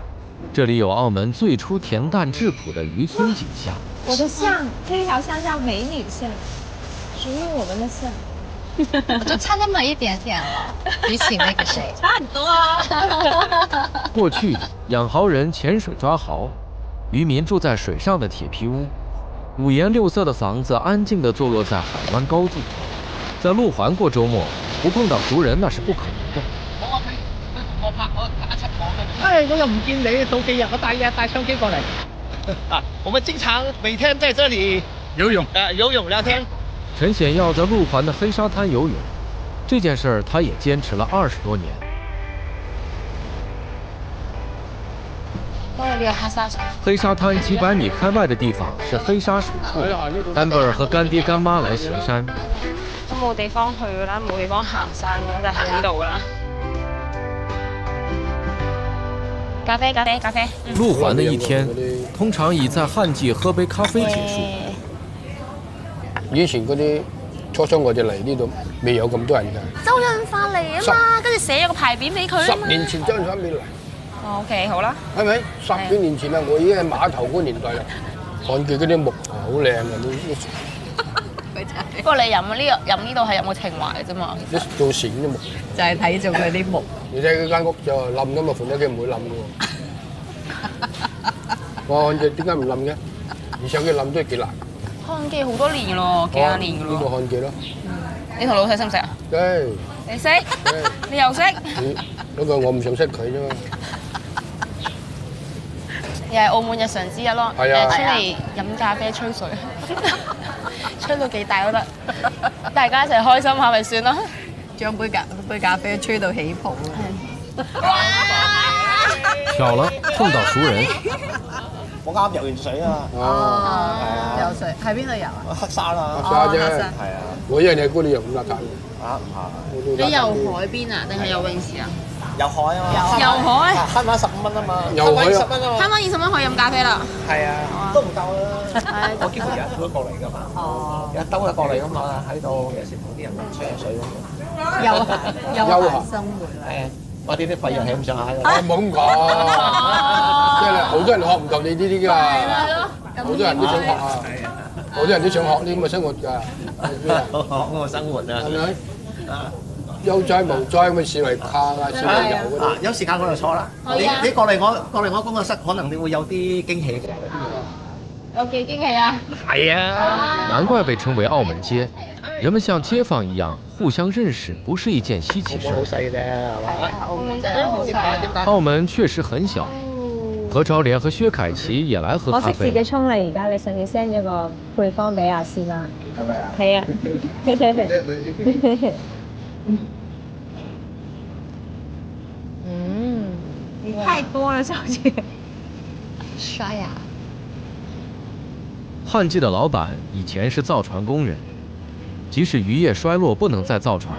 這裡有澳門最初恬淡質樸的漁村景象。我的巷，這條巷叫美女巷，屬於我們的巷。我就差那麼一點點了，比起那個誰，差很多啊。過去，養蠔人潛水抓蠔，漁民住在水上的鐵皮屋，五顏六色的房子安靜地坐落在海灣高處。在路環過週末，不碰到熟人那是不可能的。我又唔見你，早幾日我帶相機過嚟。我們經常每天在這裡游泳聊天。陳顯耀在路環的黑沙灘游泳，這件事他也堅持了20多年。黑沙灘幾百米開外的地方是黑沙水庫 ，Amber 和乾爹乾媽來行山。都冇地方去㗎啦，冇地方行山㗎，就喺呢度㗎啦。咖啡。路環的一天，通常以在旱季喝杯咖啡結束。以前嗰啲初初我哋嚟呢度未有咁多人㗎。周潤發嚟啊嘛，跟住寫咗個牌匾俾佢啊嘛。10年前周潤發未嚟。OK， 好啦。係咪？10幾年前啦，我已經係碼頭嗰年代啦。看見嗰啲木好靚啊！不過你飲呢度係有冇情懷嘅啫嘛。你做船啫嘛。就係睇中佢啲木。你睇佢間屋就冧㗎嘛，盤得佢唔會冧㗎喎。我看見點解唔冧嘅？而且佢冧都係幾難。看記好多年咯，幾廿年㗎咯。呢個看記咯。你同老細識唔識啊？識。你識？你又識？不過我唔想識佢啫嘛。又係澳門日常之一咯。係啊。出嚟飲咖啡吹水，吹到幾大都得，大家一齊開心下咪算咯。將杯咖啡吹到起泡。巧了，碰到熟人。我啱游完水啊！游水喺邊度游啊？黑沙啦，黑沙啫，係啊。我以為你係嗰啲游咁邋遢嘅。你游海邊啊，定係游泳池啊？遊海啊嘛。遊海。慳翻15蚊啊嘛。遊海啊。慳翻20蚊可以飲咖啡啦。係啊，都唔夠啦。我幾乎日日都過嚟㗎嘛。哦。日兜就過嚟㗎嘛，喺度有時同啲人吹下水咁。休閒生活啦。我啲費用係咁上下嘅。冇咁講，即係好多人學唔到你呢啲㗎，好多人都想學啊，好多人都想學呢咁嘅生活㗎，學嗰個生活啊，係咪？有災無災咁嘅視為卡啊，視為遊嗰啲。有時間我就坐啦。你過嚟我工作室，可能你會有啲驚喜嘅。有幾驚喜啊？係啊。難怪被稱為澳門街，人們像街坊一樣互相認識，不是一件稀奇事。好細嘅啫，係嘛？澳門真係好細。澳門確實很小。何超蓮和薛凱琪也來喝咖啡。我識自己沖嚟，而家你上次 send 咗個配方俾阿師啦。係啊。太多了，小姐。刷牙。旱季的老闆以前是造船工人，即使漁業衰落不能再造船，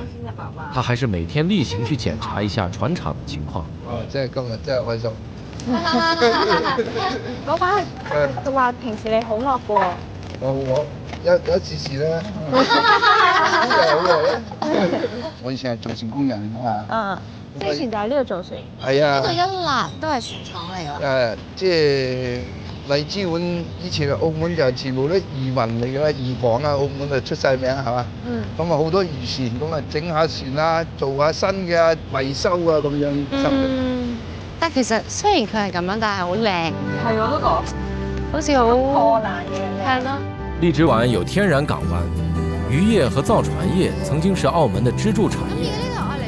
他還是每天例行去檢查一下船廠的情況。真係今日真係開心。老闆，佢話平時你好惡嘅喎。我一次次啦。好耐啊！我以前係做船工人啊。之前就喺呢度做船。係啊。呢度一欄都係船廠嚟㗎。即係荔枝碗以前澳門就全部都漁民嚟㗎啦，漁房啊，澳門就出晒名係嘛？咁啊好多漁船，咁啊整下船啊，做下新嘅維修啊咁樣。但其實雖然佢係咁樣，但係好靚。係我都覺。好似好破爛嘅。係咯。荔枝灣有天然港灣，漁業和造船業曾經是澳門的支柱產業。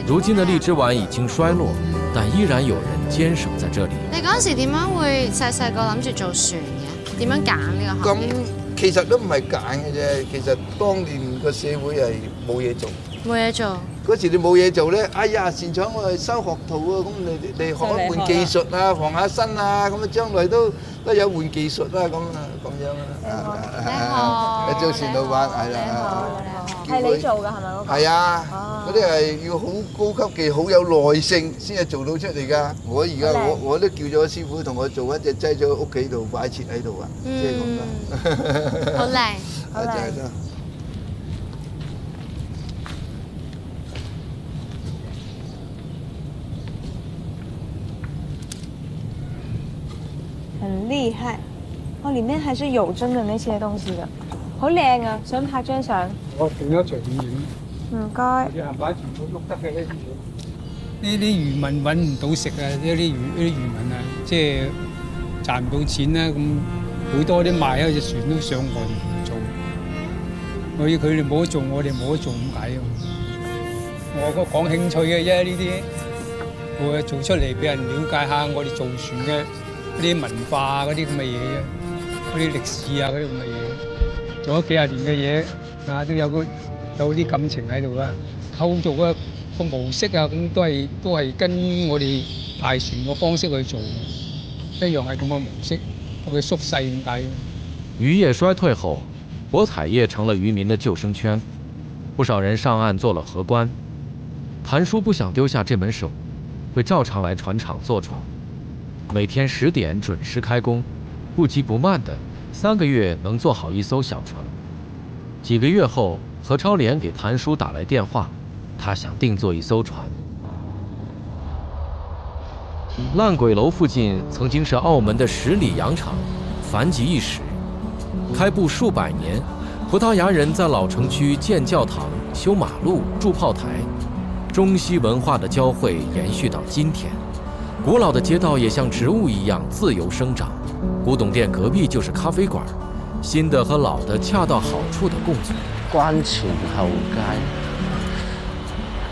如今的荔枝灣已經衰落，但依然有人堅守在這裡。你嗰陣時點樣會細個諗住做船嘅？點樣揀呢個行業？咁其實都唔係揀嘅啫，其實當年個社會係冇嘢做。冇嘢做。嗰時你冇嘢做咧，哎呀，擅長我係收學徒啊，咁你學一門技術啊，防下身啊，咁啊將來都有門技術啊，咁樣啊。你做船老闆係啦。係你做㗎係咪嗰個？係啊，嗰啲係要好高級技、好有耐性先係做到出嚟㗎。我而家我都叫咗師傅同我做一隻擠咗屋企度擺設喺度啊，即係咁啦。好靚，好靚。很厲害，哦，裡面還是有真的那些東西的，好靚啊！想拍張相。我整咗長影。唔該。啲係擺全部喐得嘅呢啲嘢。呢啲漁民揾唔到食啊！呢啲漁民啊，即係賺唔到錢啦，咁好多啲賣一隻船都上岸做。佢哋冇得做，我哋冇得做，咁解啊！我個講興趣嘅啫，呢啲我做出嚟俾人了解下我哋做船嘅。啲文化嗰啲咁嘅嘢啫，嗰啲歷史啊嗰啲咁嘅嘢，做咗幾廿年嘅嘢啊，都有啲感情喺度啦。構造個模式啊，咁都係跟我哋大船個方式去做，一樣係咁嘅模式，佢縮細咁解。漁業衰退後，博彩業成了漁民的救生圈，不少人上岸做了荷官。谭叔不想丟下這門手，會照常來船廠坐船。每天10點準時開工，不急不慢的，3個月能做好一艘小船。幾個月後，何超蓮給譚叔打來電話，他想定做一艘船。爛鬼樓附近曾經是澳門的10里洋場，繁極一時，開埠數百年。葡萄牙人在老城區建教堂、修馬路、築炮台，中西文化的交匯延續到今天。古老的街道也像植物一樣自由生長，古董店隔壁就是咖啡館，新的和老的恰到好處的共存。關前後街，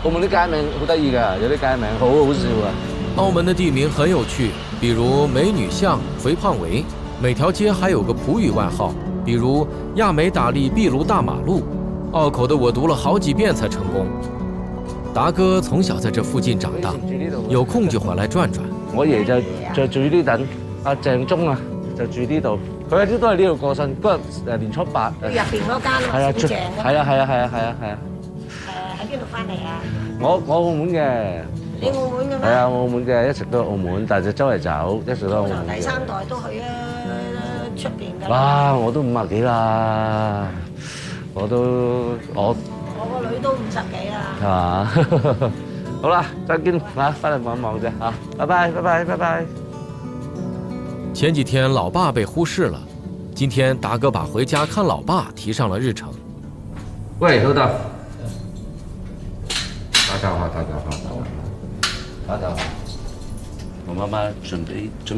澳門啲街名好得意㗎，有啲街名好好笑啊！澳門的地名很有趣，比如美女巷、肥胖圍，每條街還有個葡語外號，比如亞美打利秘魯大馬路。拗口的我讀了好幾遍才成功。達哥從小在這附近長大，有空就回來轉轉。我爺就住呢等，阿鄭忠啊就住呢度，佢一啲都係呢度過身。嗰日年初8，入邊嗰間啊，係啊，正係啊。喺邊度翻嚟啊？我澳門嘅。你澳門嘅咩？係啊，我澳門嘅，一直都澳門，但係就周圍走，一直都澳門嘅。第3代都去啊，出邊㗎。哇！我都50幾啦，我個女都50幾啦。係嘛？好啦，再見啊！翻嚟望一望啫嚇，拜拜。前幾天老爸被忽視了，今天達哥把回家看老爸提上了日程。喂，老豆，打攪下。我媽媽準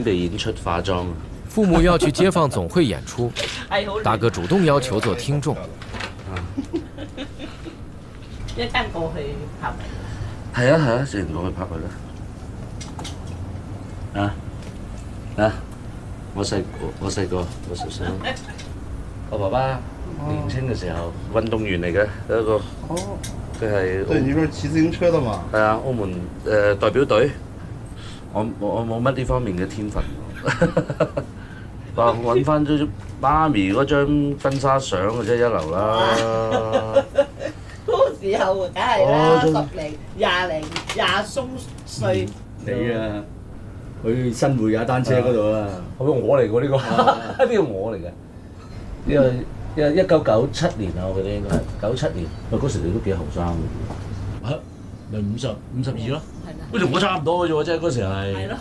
備演出化妝。父母要去街坊總會演出，達哥主動要求做聽眾。一陣過去拍咪。係啊，自然過去拍佢啦。我細個，我爸爸年輕嘅時候運動員嚟嘅，一個佢係。對，你係騎自行車的嘛？係啊，澳門代表隊。我冇乜呢方面嘅天分。我揾翻咗媽咪嗰張婚紗相嘅啫，一流啦。嗰時候梗係啦，10零、20鬆歲。你啊，去新會踩單車嗰度啊，我嚟㗎呢個，呢個我嚟嘅。呢個1997年啊，我記得應該係97年。喂，嗰時你都幾後生嘅喎。嚇，咪52咯。好似我差唔多嘅啫喎，即係嗰時係。係咯。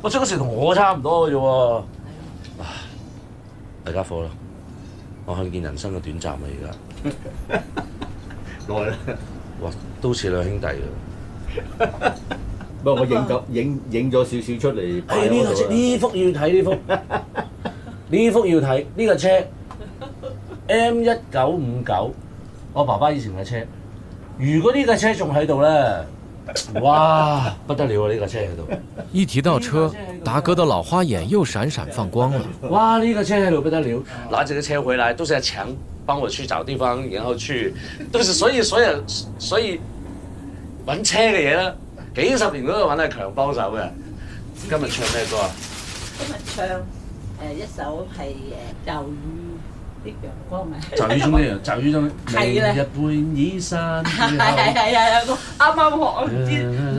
我即係嗰時同我差唔多嘅啫喎。大家伙啦，我看見人生嘅短暫啦，而家。耐啦。哇，都似兩兄弟㗎。不過我影咗少少出嚟。呢幅要睇呢幅，呢幅要睇呢個車 M1959，我爸爸以前嘅車。如果呢架車仲喺度咧，哇，不得了啊！呢架車喺度。一提到車，达哥的老花眼又閃閃放光了。哇，呢架車喺度不得了，拿着個車回來都是要強幫我去找地方，然後去，都是所以揾車嘅嘢啦，幾十年都揾阿強幫手嘅。今日唱咩歌啊？今日唱一首係驟雨的陽光啊！驟雨中呢樣，驟雨中明日半倚山。係，我啱啱學，唔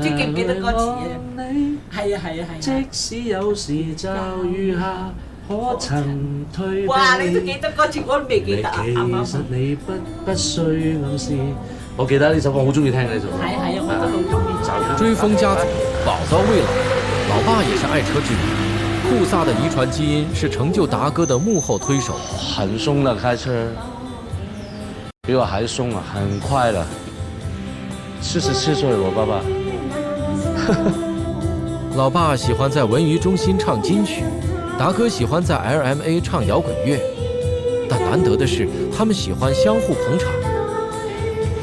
知記唔記得歌詞啊？係。即使有時驟雨下，可曾退避？哇！你都記得歌詞，我都未記得啊！其實你不需暗示。我記得呢首歌，我好中意聽呢首歌。係，我都好中意。追風家族，寶刀未老，老爸也是愛車之人。酷飒的遺傳基因是成就達哥的幕後推手。很鬆了，開車比我還鬆啊，很快了。47歲了，我爸爸。老爸喜歡在文娛中心唱金曲，達哥喜歡在 LMA 唱搖滾樂。但難得的是，他們喜歡相互捧場。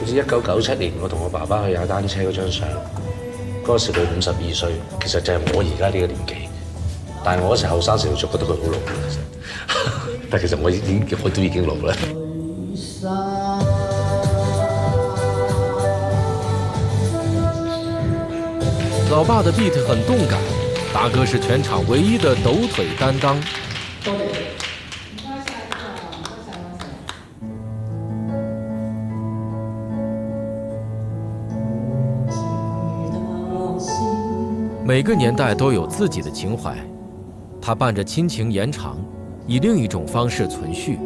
好似1997年，我同我爸爸去踩單車嗰張相，嗰時佢52歲，其實就係我而家呢個年紀。但係我嗰時後生時，就覺得佢好老啦，其實。但其實我都已經老啦。老爸的 beat 很動感，達哥是全場唯一的抖腿擔當。每個年代都有自己的情懷，它伴着親情延長，以另一種方式存續。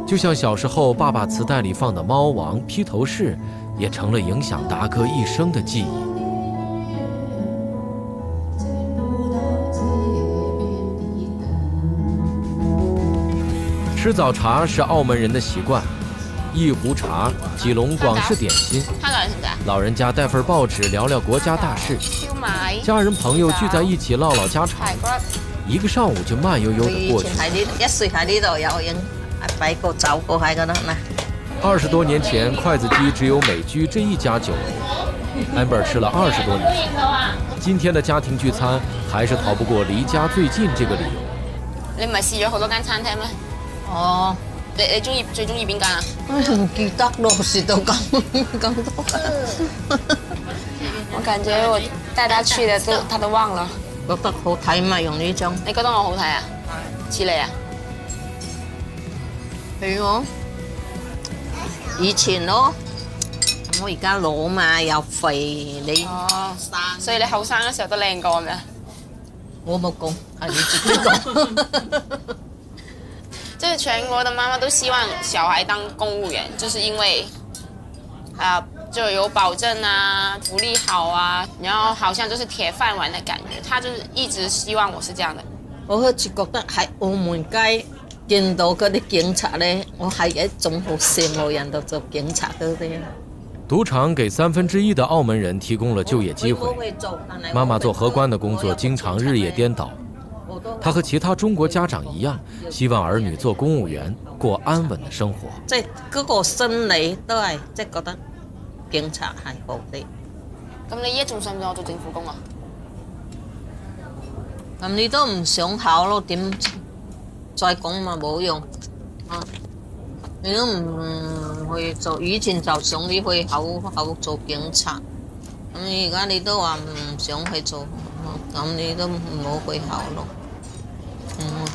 就像小時候爸爸磁帶裡放的《貓王》《披頭士》，也成了影響達哥一生的記憶。吃早茶是澳門人的習慣，一壺茶，幾籠廣式點心。老人家帶份報紙聊聊國家大事，家人朋友聚在一起嘮嘮家常，一個上午就慢悠悠地過去。一歲喺呢度有影，擺個走過喺嗰度呢。20多年前，筷子基只有美居這一家酒樓 ，Amber 吃了20多年。今天的家庭聚餐，還是逃不過離家最近這個理由。你唔係試咗好多間餐廳咩？哦。你最中意邊間啊？唔記得咯，試到咁多。我感覺我帶他去的他都忘了。覺得好睇嘛，用呢張。你覺得我好睇啊？似你啊？係我以前咯，我而家老嘛又肥，你所以你後生嘅時候都靚過咩？我冇講，係你自己講。就是全國的媽媽都希望小孩當公務員，就是因為，就有保證啊，福利好啊，然後好像就是鐵飯碗的感覺。他就是一直希望我是這樣的。我好似覺得喺澳門街見到嗰啲警察咧，我係一種好羨慕人哋做警察嗰啲。賭場給1/3的澳門人提供了就業機會。媽媽做荷官的工作，經常日夜顛倒。他和其他中國家長一樣，希望兒女做公務員，過安穩的生活。即係嗰個心理都係即係覺得警察係好啲。咁你依家仲想唔想我做政府工啊？咁你都唔想考咯，點再講嘛冇用啊！你都唔去做，以前就想你去考做警察，咁而家你都話唔想去做，咁你都唔好去考咯。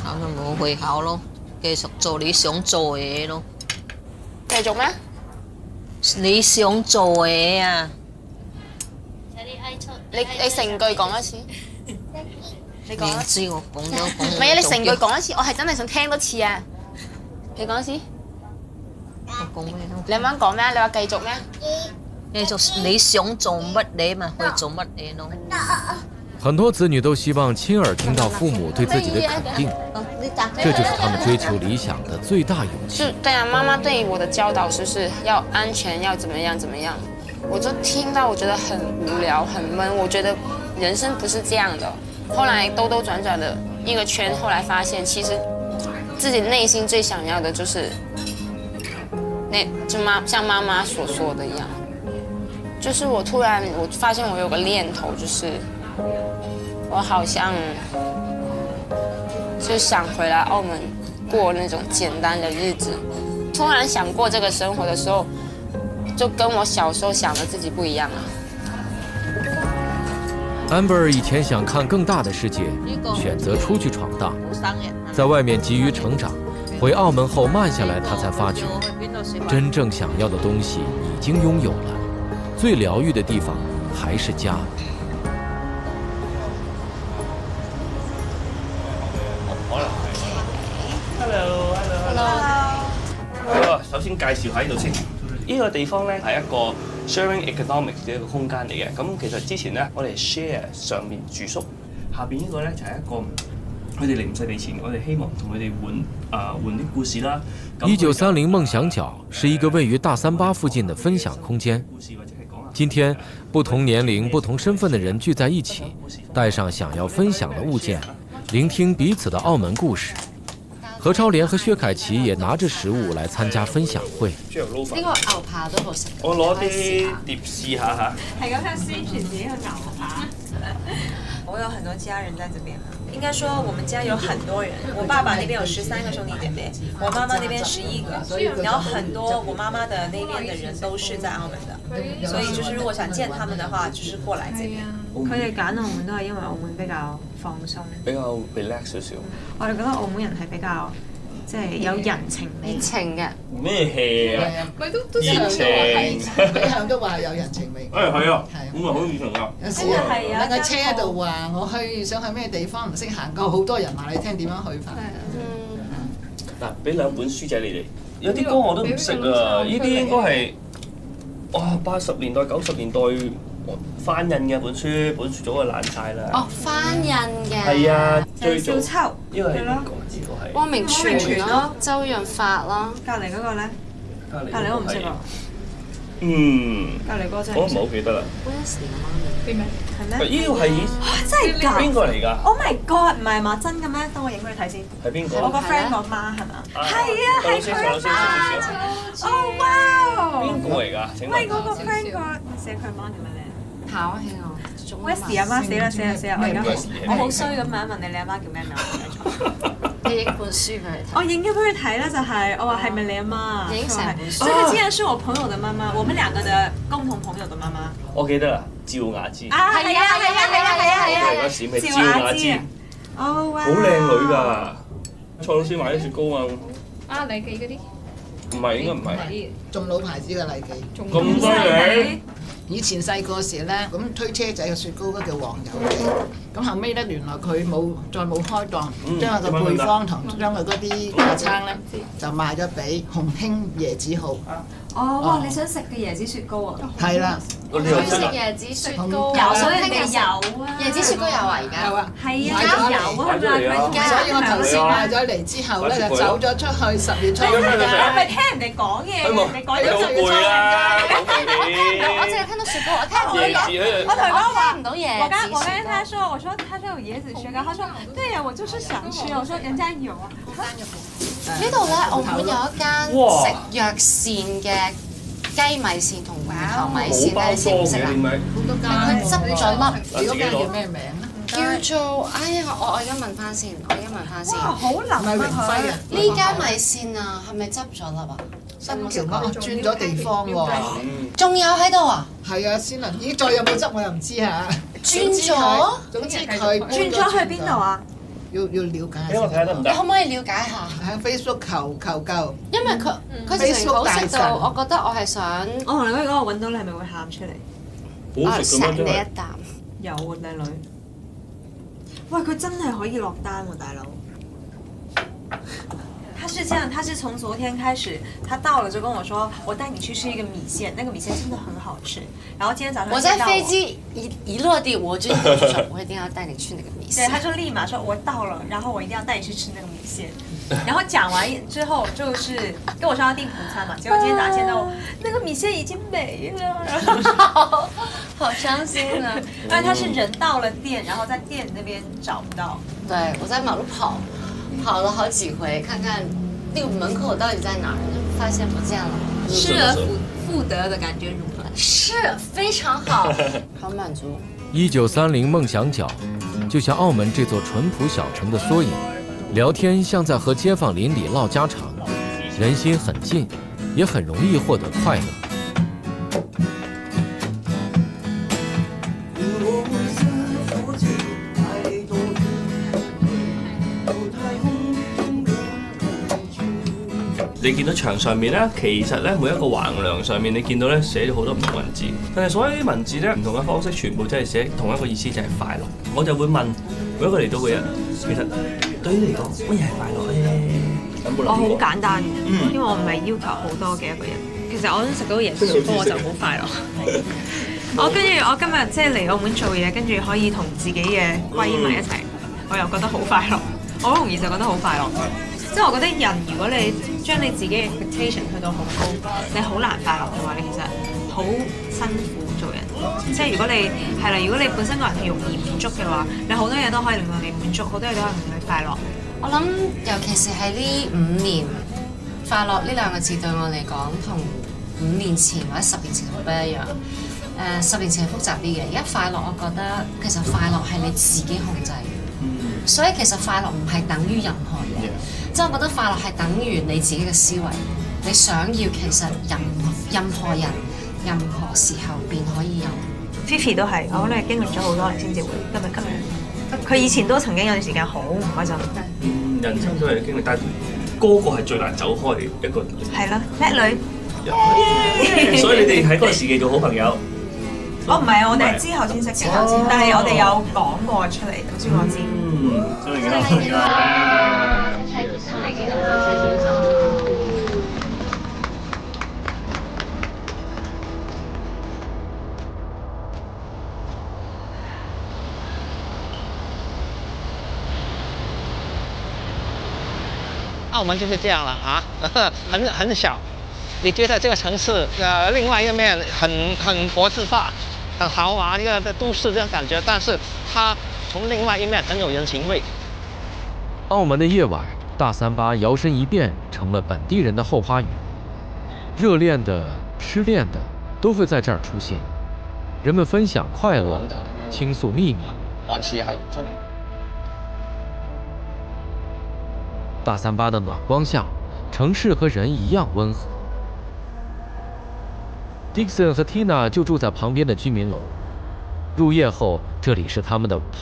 考就冇去考咯，繼續做你想做嘢咯。繼續咩？你想做嘢啊！你成句講一次。你講一次。我講咗講。唔係啊！你成句講一次，我係真係想聽多次啊！你講一次。我講咩咯？你啱啱講咩？你話繼續咩？繼續你想做乜嘢咪去做乜嘢咯。很多子女都希望親耳聽到父母對自己的肯定，這就是他們追求理想的最大勇氣。就對啊，媽媽對我的教導就是要安全，要怎麼樣怎麼樣。我就聽到，我覺得很無聊，很悶。我覺得人生不是這樣的。後來兜兜轉轉的一個圈，後來發現其實自己內心最想要的就是，像媽媽所說的一樣。就是我发现我有个念头，就是我好像就想回来澳门过那种简单的日子。突然想过这个生活的时候，就跟我小时候想的自己不一样了。Amber 以前想看更大的世界，选择出去闯荡，在外面急于成长。回澳门后慢下来，他才发觉，真正想要的东西已经拥有了。最疗愈的地方还是家。Hello。首先介紹下呢度先。呢個地方咧係一個 sharing economics 嘅一個空間嚟嘅。咁其實之前咧，我哋 share 上面住宿，下邊呢個咧就係一個。佢哋嚟唔使俾錢，我哋希望同佢哋換啲故事啦。1930夢想角是一個位於大三巴附近的分享空間。今天，不同年齡、不同身份的人聚在一起，帶上想要分享的物件，聆聽彼此的澳門故事。何超蓮和薛凱琪也拿着食物來參加分享會。呢個牛扒都好食。我攞啲碟試下嚇。係咁樣宣傳自己個牛扒。我有很多家人在這邊，應該說我們家有很多人。我爸爸那邊有13個兄弟姐妹，我媽媽那邊11個，然後很多我媽媽的那邊的人都是在澳門的，所以就是如果想見他們的話，就是過來這邊。佢哋揀澳門都係因為澳門比較放鬆，比較 relax 少少。我哋覺得澳門人係比較即係有人情熱情嘅。咩 hea 啊？佢都熱情，佢向都話有人情味。係啊，咁啊好熱情㗎。有時喺個車度話我想去咩地方唔識行過，好多人話你聽點樣去法。嗱，俾兩本書仔你哋，有啲歌我都唔識啊！呢啲應該係哇80年代90年代翻印嘅本書早就爛晒啦。哦，翻印嘅。係啊，最早呢個係邊個？呢個係汪明荃咯，周潤發咯。隔離嗰個咧？隔離我唔識喎。隔離嗰個真係。我唔係好記得啦。邊咩？係咩？呢個係真係㗎？邊個嚟㗎 ？Oh my god！唔係嘛？真嘅咩？等我影俾你睇先。係邊個？我個 friend 個媽係嘛？係啊，係佢媽。Oh wow！邊個嚟㗎？請問。喂，嗰個 friend 個寫佢媽點樣咧？考起我。Westie 阿媽死啦！我而家我好衰咁樣問你阿媽叫咩名？你影本書俾佢睇。我影咗俾佢睇咧，就係我話係咪你阿媽？影成本書。所以佢竟然是我朋友的媽媽，我們兩個的共同朋友的媽媽。我記得啦，趙雅芝。係啊！嗰時咪趙雅芝。哦哇！好靚女㗎，蔡老師買啲雪糕啊。啊，禮記嗰啲。唔係，應該唔係。仲老牌子嘅禮記。咁犀利！以前細個時咧，咁推車仔嘅雪糕嗰叫黃油記，咁後尾咧原來佢再冇開檔，將佢個配方同將佢嗰啲架撐咧就賣咗俾紅興椰子號。哦，哇！你想食嘅椰子雪糕啊？係啦。我想食椰子雪糕，所以人哋有啊。椰子雪糕有啊，而家有啊，係啊，有啊，所以我頭先買咗嚟之後咧，就走咗出去10月出去㗎。我咪聽人哋講嘢，人哋講嘢好攰啦，我淨係聽到雪糕，我聽唔到嘢。我同佢講話聽唔到椰子雪糕。我跟他說，我說他說有椰子雪糕，他說對呀，我就是想吃。我說人家有啊。呢度咧，澳門有一間食藥膳嘅雞米線同芋頭米線咧，你識唔識啊？好多間。佢執咗粒，嗰間叫咩名咧？叫做哎呀，我而家問翻先，哇，好腍啊！榮輝啊！呢間米線啊，係咪執咗粒啊？新橋嗰個轉咗地方喎。仲有喺度啊？係啊，先能咦，再有冇執我又唔知嚇。轉咗？總之佢轉咗去邊度啊？要了解。俾我睇下得唔得？你可唔可以了解下？喺 Facebook 求救。因為佢直情好食到，我覺得我係想。我同你講，我揾到你係咪會喊出嚟？好食咁樣你一啖。有啊，靚女。哇！佢真係可以落單喎，大佬。他是這樣，他是從昨天開始，他到了就跟我說，我帶你去吃一個米線，那個米線真的很好吃。然後今天早上我在飛機一落地，我就說我一定要帶你去那個米線。對，他就立馬說我到了，然後我一定要帶你去吃那個米線。然後講完之後，就是跟我說要訂午餐嘛，結果今天早上見到那個米線已經沒了，然後好傷心啊！因為他是人到了店，然後在店那邊找不到。對，我在馬路跑了好幾回，看看那個門口到底在哪兒，就發現不見了。失而復得的感覺如何？是非常好，好满足。1930梦想角，就像澳门这座淳朴小城的缩影。聊天像在和街坊邻里唠家常，人心很近，也很容易获得快乐。你見到牆上面咧，其實咧每一個橫梁上面，你見到咧寫咗好多唔同文字，但係所有啲文字咧唔同嘅方式，全部都係寫同一個意思，就係快樂。我就會問每一個嚟到嘅人，其實對於你嚟講，乜嘢係快樂咧？我好簡單，因為我唔係要求好多嘅一個人。其實我想食到椰絲糕我就好快樂。我今日即係嚟澳門做嘢，跟住可以同自己嘅閨蜜一齊，我又覺得好快樂。我好容易就覺得好快樂。即係我覺得人如果你將你自己嘅 expectation 去到好高，你好難快樂嘅話，你其實好辛苦做人。即係如果你係啦，如果你本身個人係容易滿足嘅話，你好多嘢都可以令到你滿足，好多嘢都可以令到你快樂。我諗尤其是喺呢5年，快樂呢2個字對我嚟講，同5年前或者10年前好不一樣。10年前係複雜啲嘅，而家快樂我覺得其實快樂係你自己控制嘅，所以其實快樂唔係等於任何嘢。即係我覺得快樂係等於你自己嘅思維，你想要其實任何人、任何時候便可以有。Fifi 都係，我覺得經歷咗好多年先至會今日。佢以前都曾經有段時間好唔開心。人生都係經歷，但係嗰個係最難走開嘅一個。係啦，叻女。所以你哋喺嗰個時期做好朋友。我唔係啊，我哋係之後先識嘅，但係我哋有講過出嚟，先我知。所以而家。澳門就是這樣了啊，很小。你覺得這個城市另外一面很國際化、很豪華一個都市這種感覺，但是它從另外一面很有人情味。澳門的夜晚，大3巴搖身一變成了本地人的後花園，熱戀的、失戀的都會在這兒出現，人們分享快樂，傾訴秘密。大3巴的暖光下，城市和人一樣溫和。Dixon 和 Tina 就住在旁邊的居民樓，入夜後，這裡是他們的舞台。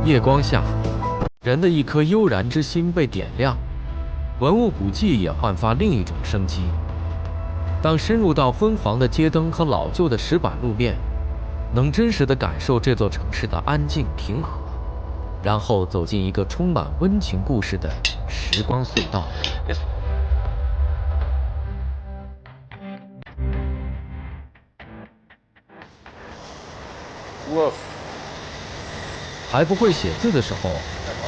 夜光下，人的一顆悠然之心被點亮，文物古蹟也煥發另一種生機。當深入到昏黃的街燈和老舊的石板路面，能真實地感受這座城市的安靜平和，然後走進一個充滿溫情故事的時光隧道。还不會寫字的時候，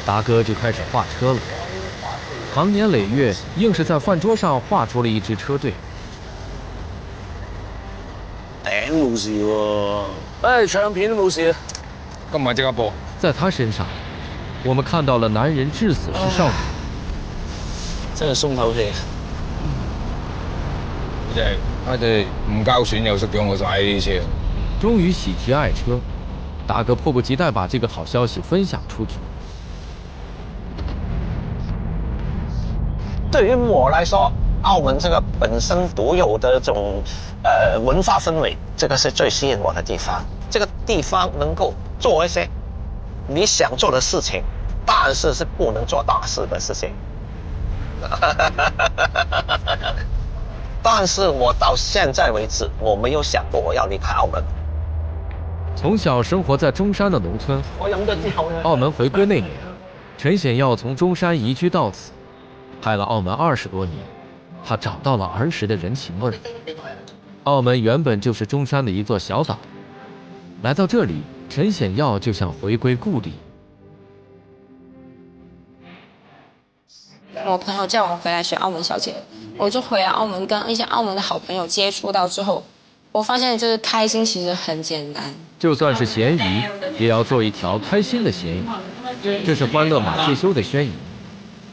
達哥就開始畫車了。長年累月，硬是在飯桌上畫出了一支車隊。頂冇事喎，唱片都冇事啊！今晚即刻播。在他身上，我們看到了男人至死是少女。真係鬆口氣。我哋唔交選又識咗我晒呢車。終於喜提愛車，大哥迫不及待把這個好消息分享出去。對於我來說，澳門這個本身獨有的這種文化氛圍，這個是最吸引我的地方。這個地方能夠做一些你想做的事情，但是不能做大事的事情。但是我到現在為止，我沒有想過我要離開澳門。從小生活在中山的農村，澳門回歸那年，陳顯耀從中山移居到此，拍了澳門20多年，他找到了兒時的人情味。澳門原本就是中山的一座小島，來到這裡，陳顯耀就像回歸故里。我朋友叫我回來學澳門小姐，我就回來澳門跟一些澳門的好朋友接觸到之後，我發現就是開心其實很簡單。就算是鹹魚，也要做一條開心的鹹魚。这是欢乐马歇休的宣言。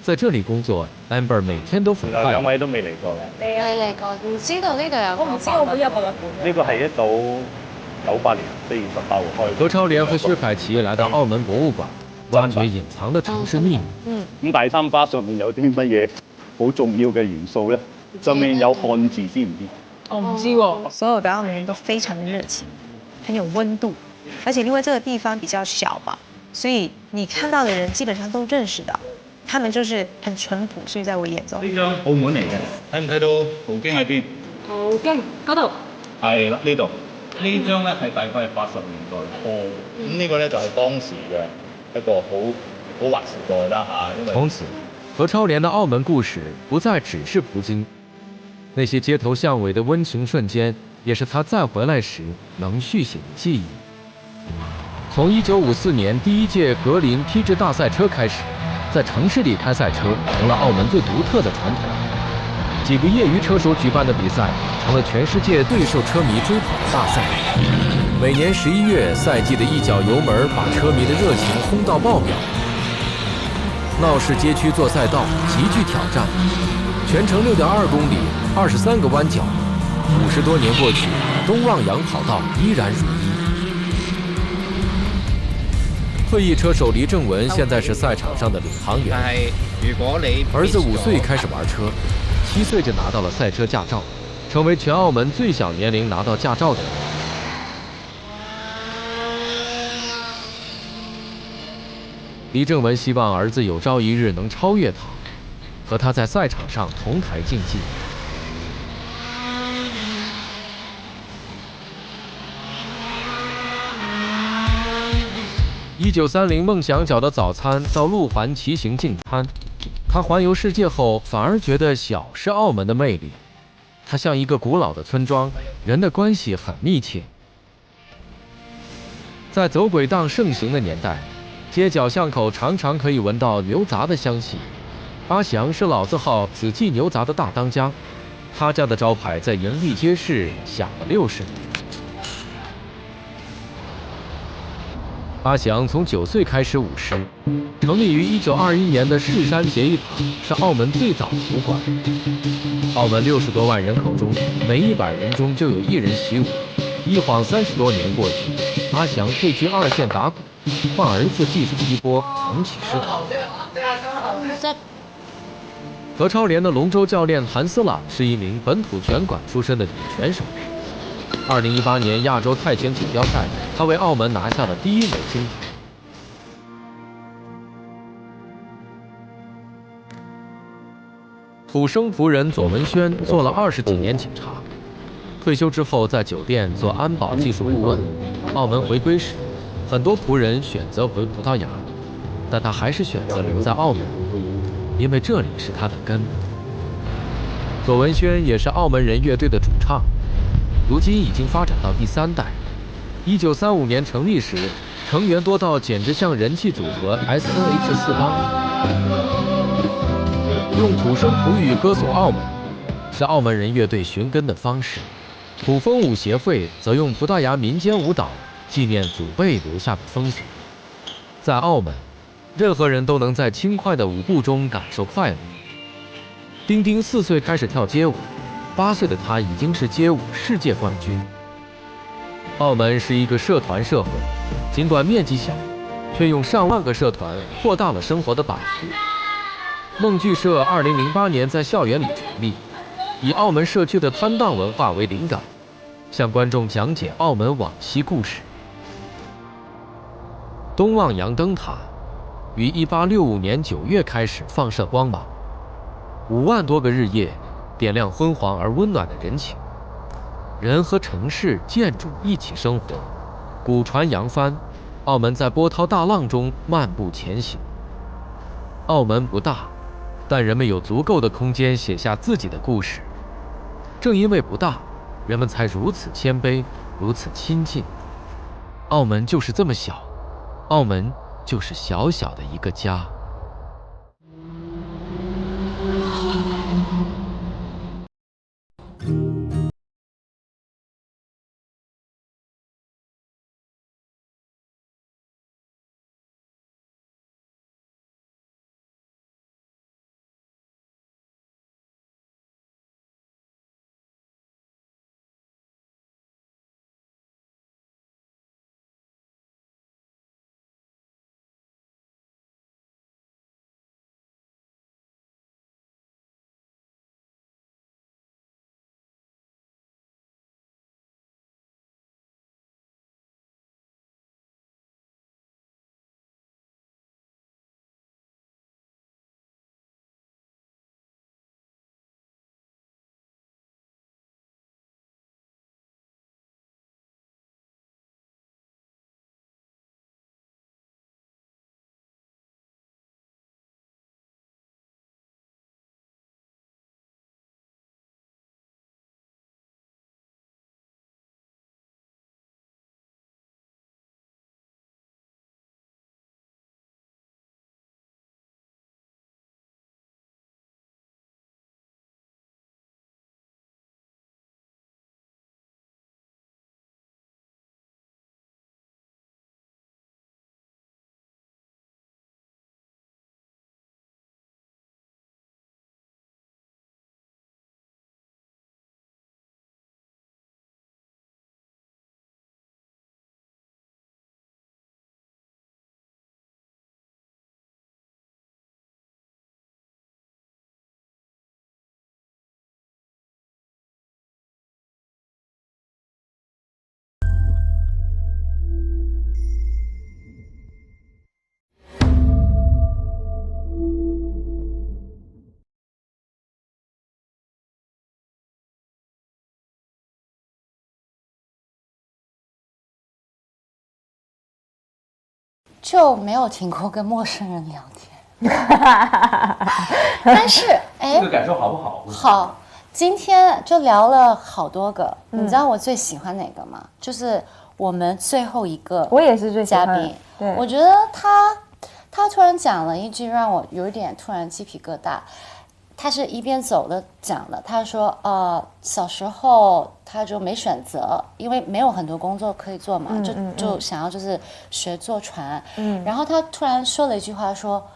在这里工作 ，Amber 每天都很快。兩位都未嚟過嘅。未嚟過，唔知道呢度有。我唔知澳門有博物館。呢個係一到98年4月18號開。何超蓮和薛凱琪來到澳門博物館，挖掘隱藏的城市秘密。咁大三巴上面有啲乜嘢好重要嘅元素咧？上面有漢字，知唔知？我唔知喎。所有的澳门人都非常的热情，很有温度，而且因为这个地方比较小嘛，所以你看到的人基本上都认识的。他们就是很淳朴，所以在我眼中。呢張澳門嚟嘅，睇唔睇到葡京喺邊？葡京嗰度。係啦，呢度。呢張咧係大概係80年代破，咁呢個咧就係當時嘅一個好劃時代啦嚇。因為從此，何超蓮的澳門故事不再只是葡京，那些街頭巷尾的溫情瞬間，也是他再回來時能續寫的記憶。從1954年第一屆格林批制大賽車開始，在城市裡開賽車成了澳門最獨特的傳統。幾個業餘車手舉辦的比賽，成了全世界最受車迷追捧的大賽。每年11月，賽季的一腳油門把車迷的熱情轟到爆表。鬧市街區做賽道極具挑戰，全程6.2公里，23個彎角。50多年過去，東望洋跑道依然如一。退役車手黎正文現在是賽場上的領航員。兒子5歲開始玩車，7歲就拿到了賽車駕照，成為全澳門最小年齡拿到駕照的人。黎正文希望兒子有朝一日能超越他，和他在賽場上同台競技。1930夢想角的早餐到路環騎行競灘，他環遊世界後反而覺得小是澳門的魅力。它像一個古老的村莊，人的關係很密切。在走鬼檔盛行的年代，街角巷口常常可以聞到牛雜的香氣。阿祥是老字號紫記牛雜的大當家，他家的招牌在盈利街市響了60年。阿祥從9歲開始舞獅，成立於1921年的士山節藝堂，是澳門最早的舞館。澳門60多萬人口中，每100人中就有1人習舞。一晃30多年過去，阿祥退居2線打鼓，換兒子繼承衣缽，重啟獅堂。何超蓮的龍舟教練譚思朗是一名本土拳館出身的女拳手。2018年亞洲泰拳錦標賽，他為澳門拿下了第1枚金牌。土生葡人左文軒做了20幾年警察，退休之後在酒店做安保技術顧問。澳門回歸時，很多葡人選擇回葡萄牙，但他還是選擇留在澳門，因為這裡是他的根。左文軒也是澳門人樂隊的主唱。如今已經發展到第3代。1935年成立時，成員多到簡直像人氣組合 SNH48。用土生葡語歌頌澳門，是澳門人樂隊尋根的方式。土風舞協會則用葡萄牙民間舞蹈紀念祖輩留下的風俗。在澳門，任何人都能在輕快的舞步中感受快樂。丁丁4歲開始跳街舞。8歲的他已經是街舞世界冠軍。澳門是一個社團社會，儘管面積小，卻用上萬個社團擴大了生活的版圖。夢劇社2008年在校園裡成立，以澳門社區的攤檔文化為靈感，向觀眾講解澳門往昔故事。東望洋燈塔於1865年9月開始放射光芒，5萬多個日夜。點亮昏黃而溫暖的人情，人和城市建築一起生活，古船揚帆，澳門在波濤大浪中漫步前行。澳門不大，但人們有足夠的空間寫下自己的故事。正因為不大，人們才如此謙卑，如此親近。澳門就是這麼小，澳門就是小小的一個家。就没有停过跟陌生人聊天。但是，哎，这个感受好不好？好，今天就聊了好多个。你知道我最喜欢哪个吗？就是我们最后一个，我也是最喜欢嘉宾。对，我觉得他突然讲了一句让我有一点突然鸡皮疙瘩。他是一边走的讲的，他说小时候他就没选择，因为没有很多工作可以做嘛，就想要就是学坐船。然后他突然说了一句话说，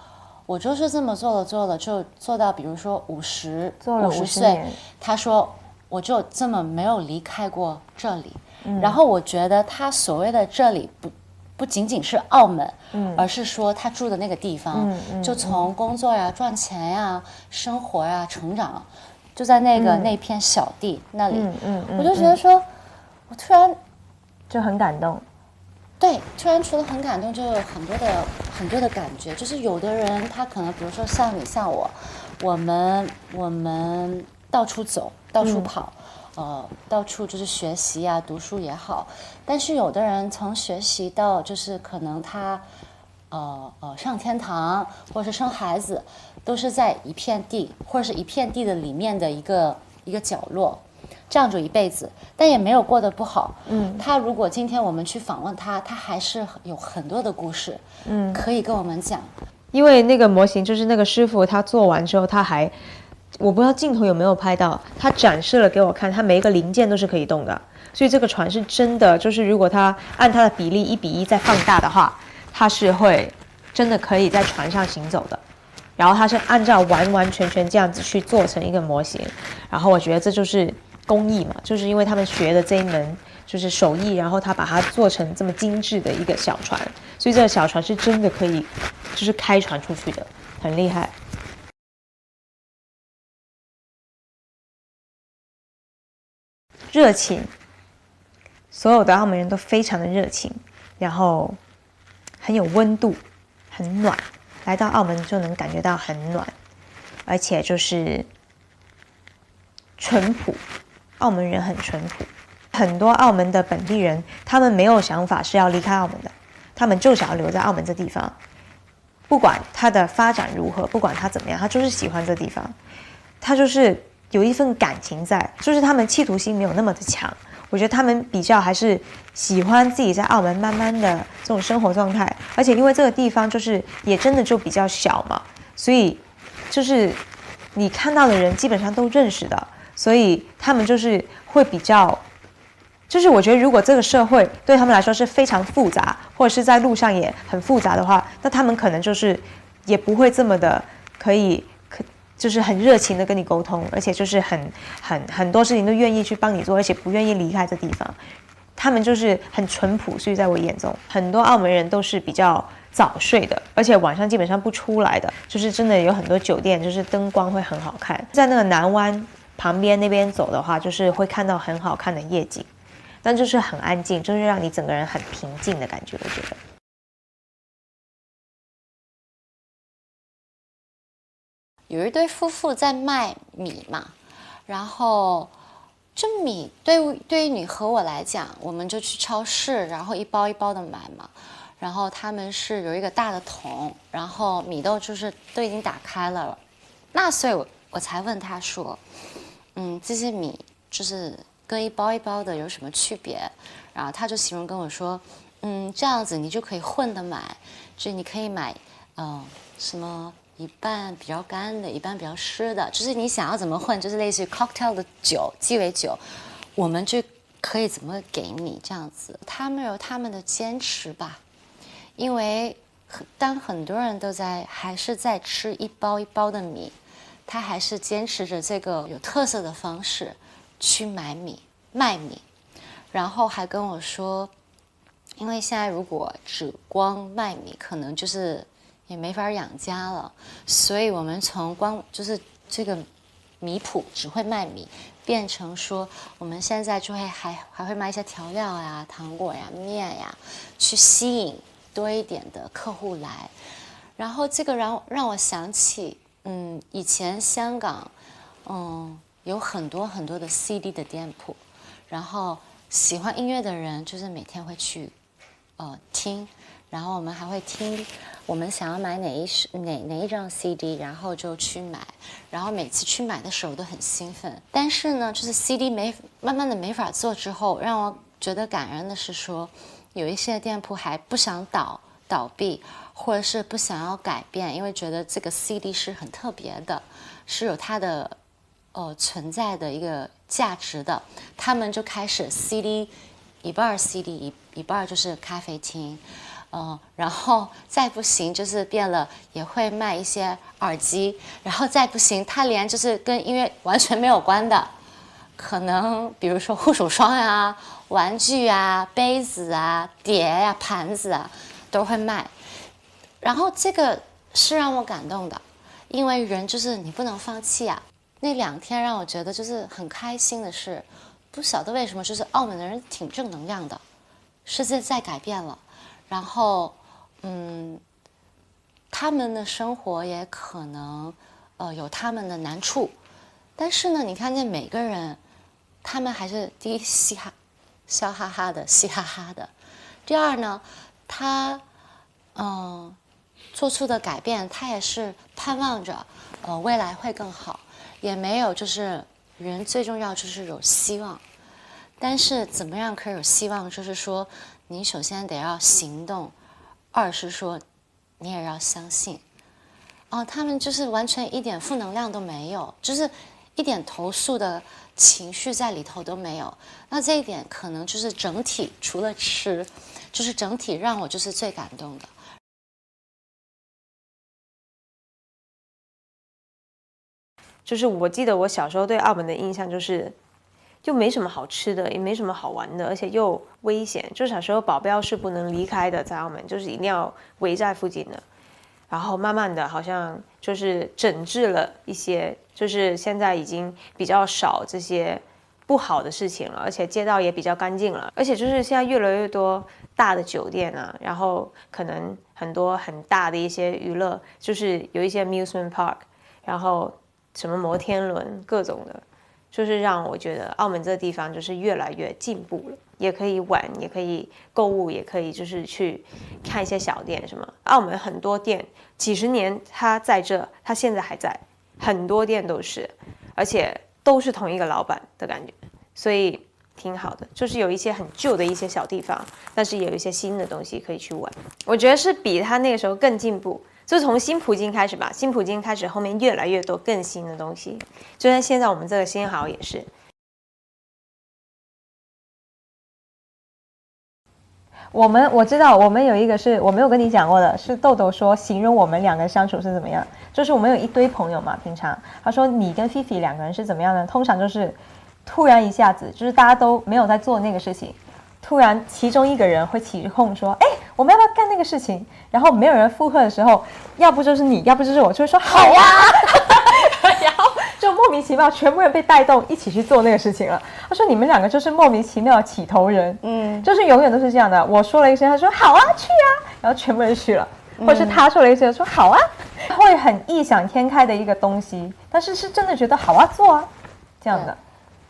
我就是这么做了，就做到比如说50岁，他说我就这么没有离开过这里。然后我觉得他所谓的这里不仅仅是澳门，而是说他住的那个地方，就从工作呀、赚钱呀、生活呀、成长，就在那片小地那里。我就觉得说，我突然就很感动。对，突然除了很感动，就有很多的感觉。就是有的人他可能，比如说像你像我们到处走，到处跑。到处就是学习啊，读书也好，但是有的人从学习到就是可能他上天堂或者是生孩子，都是在一片地或者是一片地的里面的一个角落，这样就一辈子，但也没有过得不好。他如果今天我们去访问他，他还是有很多的故事，可以跟我们讲。因为那个模型就是那个师傅他做完之后，他还。我不知道镜头有没有拍到，他展示了给我看，他每一个零件都是可以动的，所以这个船是真的，就是如果他按它的比例1比1再放大的话，它是会真的可以在船上行走的。然后他是按照完完全全这样子去做成一个模型，然后我觉得这就是工艺嘛，就是因为他们学的这一门就是手艺，然后他把它做成这么精致的一个小船，所以这个小船是真的可以就是开船出去的，很厉害。热情，所有的澳门人都非常的热情，然后很有温度，很暖。来到澳门就能感觉到很暖，而且就是淳朴。澳门人很淳朴，很多澳门的本地人，他们没有想法是要离开澳门的，他们就想要留在澳门这地方。不管他的发展如何，不管他怎么样，他就是喜欢这地方，他就是有一份感情在，就是他们企图心没有那么的强。我觉得他们比较还是喜欢自己在澳门慢慢的这种生活状态，而且因为这个地方就是也真的就比较小嘛，所以就是你看到的人基本上都认识的，所以他们就是会比较，就是我觉得如果这个社会对他们来说是非常复杂，或者是在路上也很复杂的话，那他们可能就是也不会这么的就是很热情的跟你沟通，而且就是很多事情都愿意去帮你做，而且不愿意离开这地方。他们就是很淳朴，所以在我眼中，很多澳门人都是比较早睡的，而且晚上基本上不出来的。就是真的有很多酒店，就是灯光会很好看。在那个南湾旁边那边走的话，就是会看到很好看的夜景，但就是很安静，就是让你整个人很平静的感觉，我觉得。有一对夫妇在卖米嘛，然后这米对于你和我来讲，我们就去超市，然后一包一包的买嘛。然后他们是有一个大的桶，然后米豆就是都已经打开了。那所以我才问他说，这些米就是跟一包一包的有什么区别？然后他就形容跟我说，这样子你就可以混的买，就你可以买什么。一半比较干的，一半比较湿的，就是你想要怎么混，就是类似于 cocktail 的酒，鸡尾酒，我们就可以怎么给你这样子。他们有他们的坚持吧，因为当很多人都还是在吃一包一包的米，他还是坚持着这个有特色的方式去卖米，然后还跟我说，因为现在如果只光卖米，可能就是也没法养家了，所以我们从就是这个米铺只会卖米，变成说我们现在就会还会卖一些调料呀、糖果呀、面呀，去吸引多一点的客户来。然后这个让我想起，以前香港，有很多很多的 CD 的店铺，然后喜欢音乐的人就是每天会去听。然后我们还会听我们想要买哪一张 CD， 然后就去买，然后每次去买的时候都很兴奋。但是呢，就是 CD 慢慢的没法做之后，让我觉得感人的是说，有一些店铺还不想倒闭，或者是不想要改变，因为觉得这个 CD 是很特别的，是有它的存在的一个价值的，他们就开始 CD 一半 CD 一半就是咖啡厅。然后再不行就是变了，也会卖一些耳机，然后再不行，他连就是跟音乐完全没有关的，可能比如说护手霜啊、玩具啊、杯子啊、碟啊、盘子啊都会卖。然后这个是让我感动的，因为人就是你不能放弃啊。那2天让我觉得就是很开心的是，不晓得为什么，就是澳门的人挺正能量的，世界在改变了。然后，他们的生活也可能，有他们的难处，但是呢，你看见每个人，他们还是第一笑哈哈的，嘻哈哈的。第二呢，他，做出的改变，他也是盼望着，未来会更好，也没有就是人最重要就是有希望，但是怎么样可以有希望，就是说。你首先得要行动，二是说你也要相信。他们就是完全一点负能量都没有，就是一点投诉的情绪在里头都没有。那这一点可能就是整体除了吃，就是整体让我就是最感动的。就是我记得我小时候对澳门的印象就是。就没什么好吃的，也没什么好玩的，而且又危险。就小时候保镖是不能离开的，在澳门就是一定要围在附近的。然后慢慢的，好像就是整治了一些，就是现在已经比较少这些不好的事情了，而且街道也比较干净了。而且就是现在越来越多大的酒店啊，然后可能很多很大的一些娱乐，就是有一些 amusement park， 然后什么摩天轮各种的。就是让我觉得澳门这个地方就是越来越进步了，也可以玩，也可以购物，也可以就是去看一些小店什么。澳门很多店几十年它在这，它现在还在，很多店都是，而且都是同一个老板的感觉，所以挺好的。就是有一些很旧的一些小地方，但是也有一些新的东西可以去玩。我觉得是比他那个时候更进步。就从新葡京开始吧，新葡京开始，后面越来越多更新的东西。就像现在我们这个新豪也是。我知道我们有一个是我没有跟你讲过的，是豆豆说形容我们2个相处是怎么样。就是我们有一堆朋友嘛，平常他说你跟菲菲2个人是怎么样呢？通常就是突然一下子，就是大家都没有在做那个事情。突然其中一个人会起哄说我们要不要干那个事情，然后没有人附和的时候，要不就是你，要不就是我，就会说好呀然后就莫名其妙全部人被带动一起去做那个事情了。他说你们2个就是莫名其妙的起头人，就是永远都是这样的。我说了一声，他说好啊去啊，然后全部人去了，或者是他说了一声说好啊，会很异想天开的一个东西，但是是真的觉得好啊做啊这样的。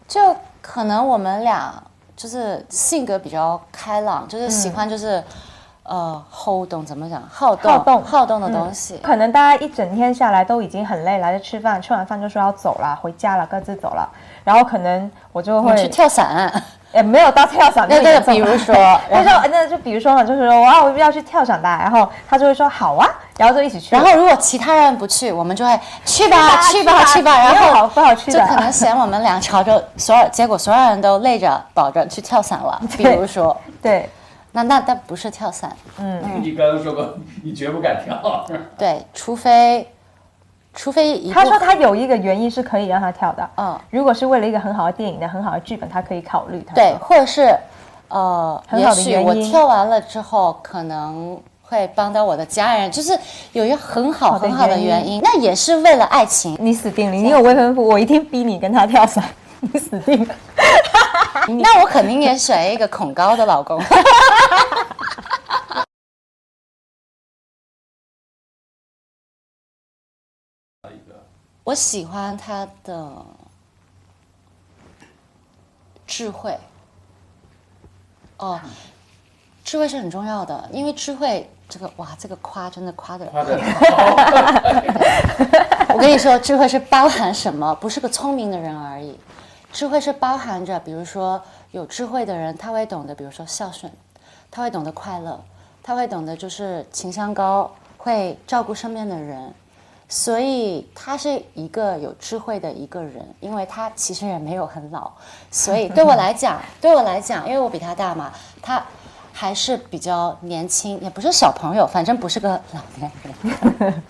就可能我们俩就是性格比较开朗，就是喜欢就是好动怎么讲？好动的东西。可能大家一整天下来都已经很累，来这吃饭，吃完饭就说要走了，回家了，各自走了。然后可能我就会去跳伞，没有到跳伞那个，比如说，那就比如说嘛，就是说哇，我要去跳伞吧，然后他就会说好啊，然后就一起去。然后如果其他人不去，我们就会去吧，然后不好去的，就可能嫌我们俩吵着结果所有人都累着饱着去跳伞了。比如说，对。那不是跳伞，你刚刚说过，你绝不敢跳。对，除非他说他有一个原因是可以让他跳的，如果是为了一个很好的电影的很好的剧本，他可以考虑。对，或者是很好的原因，也许我跳完了之后可能会帮到我的家人，就是有一个很好的原因，那也是为了爱情。你死定了，你有未婚夫，我一定逼你跟他跳伞，你死定了。那我肯定也选一个恐高的老公。我喜欢他的智慧。智慧是很重要的，因为智慧这个夸真的夸的。我跟你说，智慧是包含什么？不是个聪明的人而已，智慧是包含着，比如说有智慧的人，他会懂得，比如说孝顺，他会懂得快乐，他会懂得就是情商高，会照顾身边的人。所以他是一个有智慧的一个人，因为他其实也没有很老，所以对我来讲，因为我比他大嘛，他还是比较年轻，也不是小朋友，反正不是个老年人。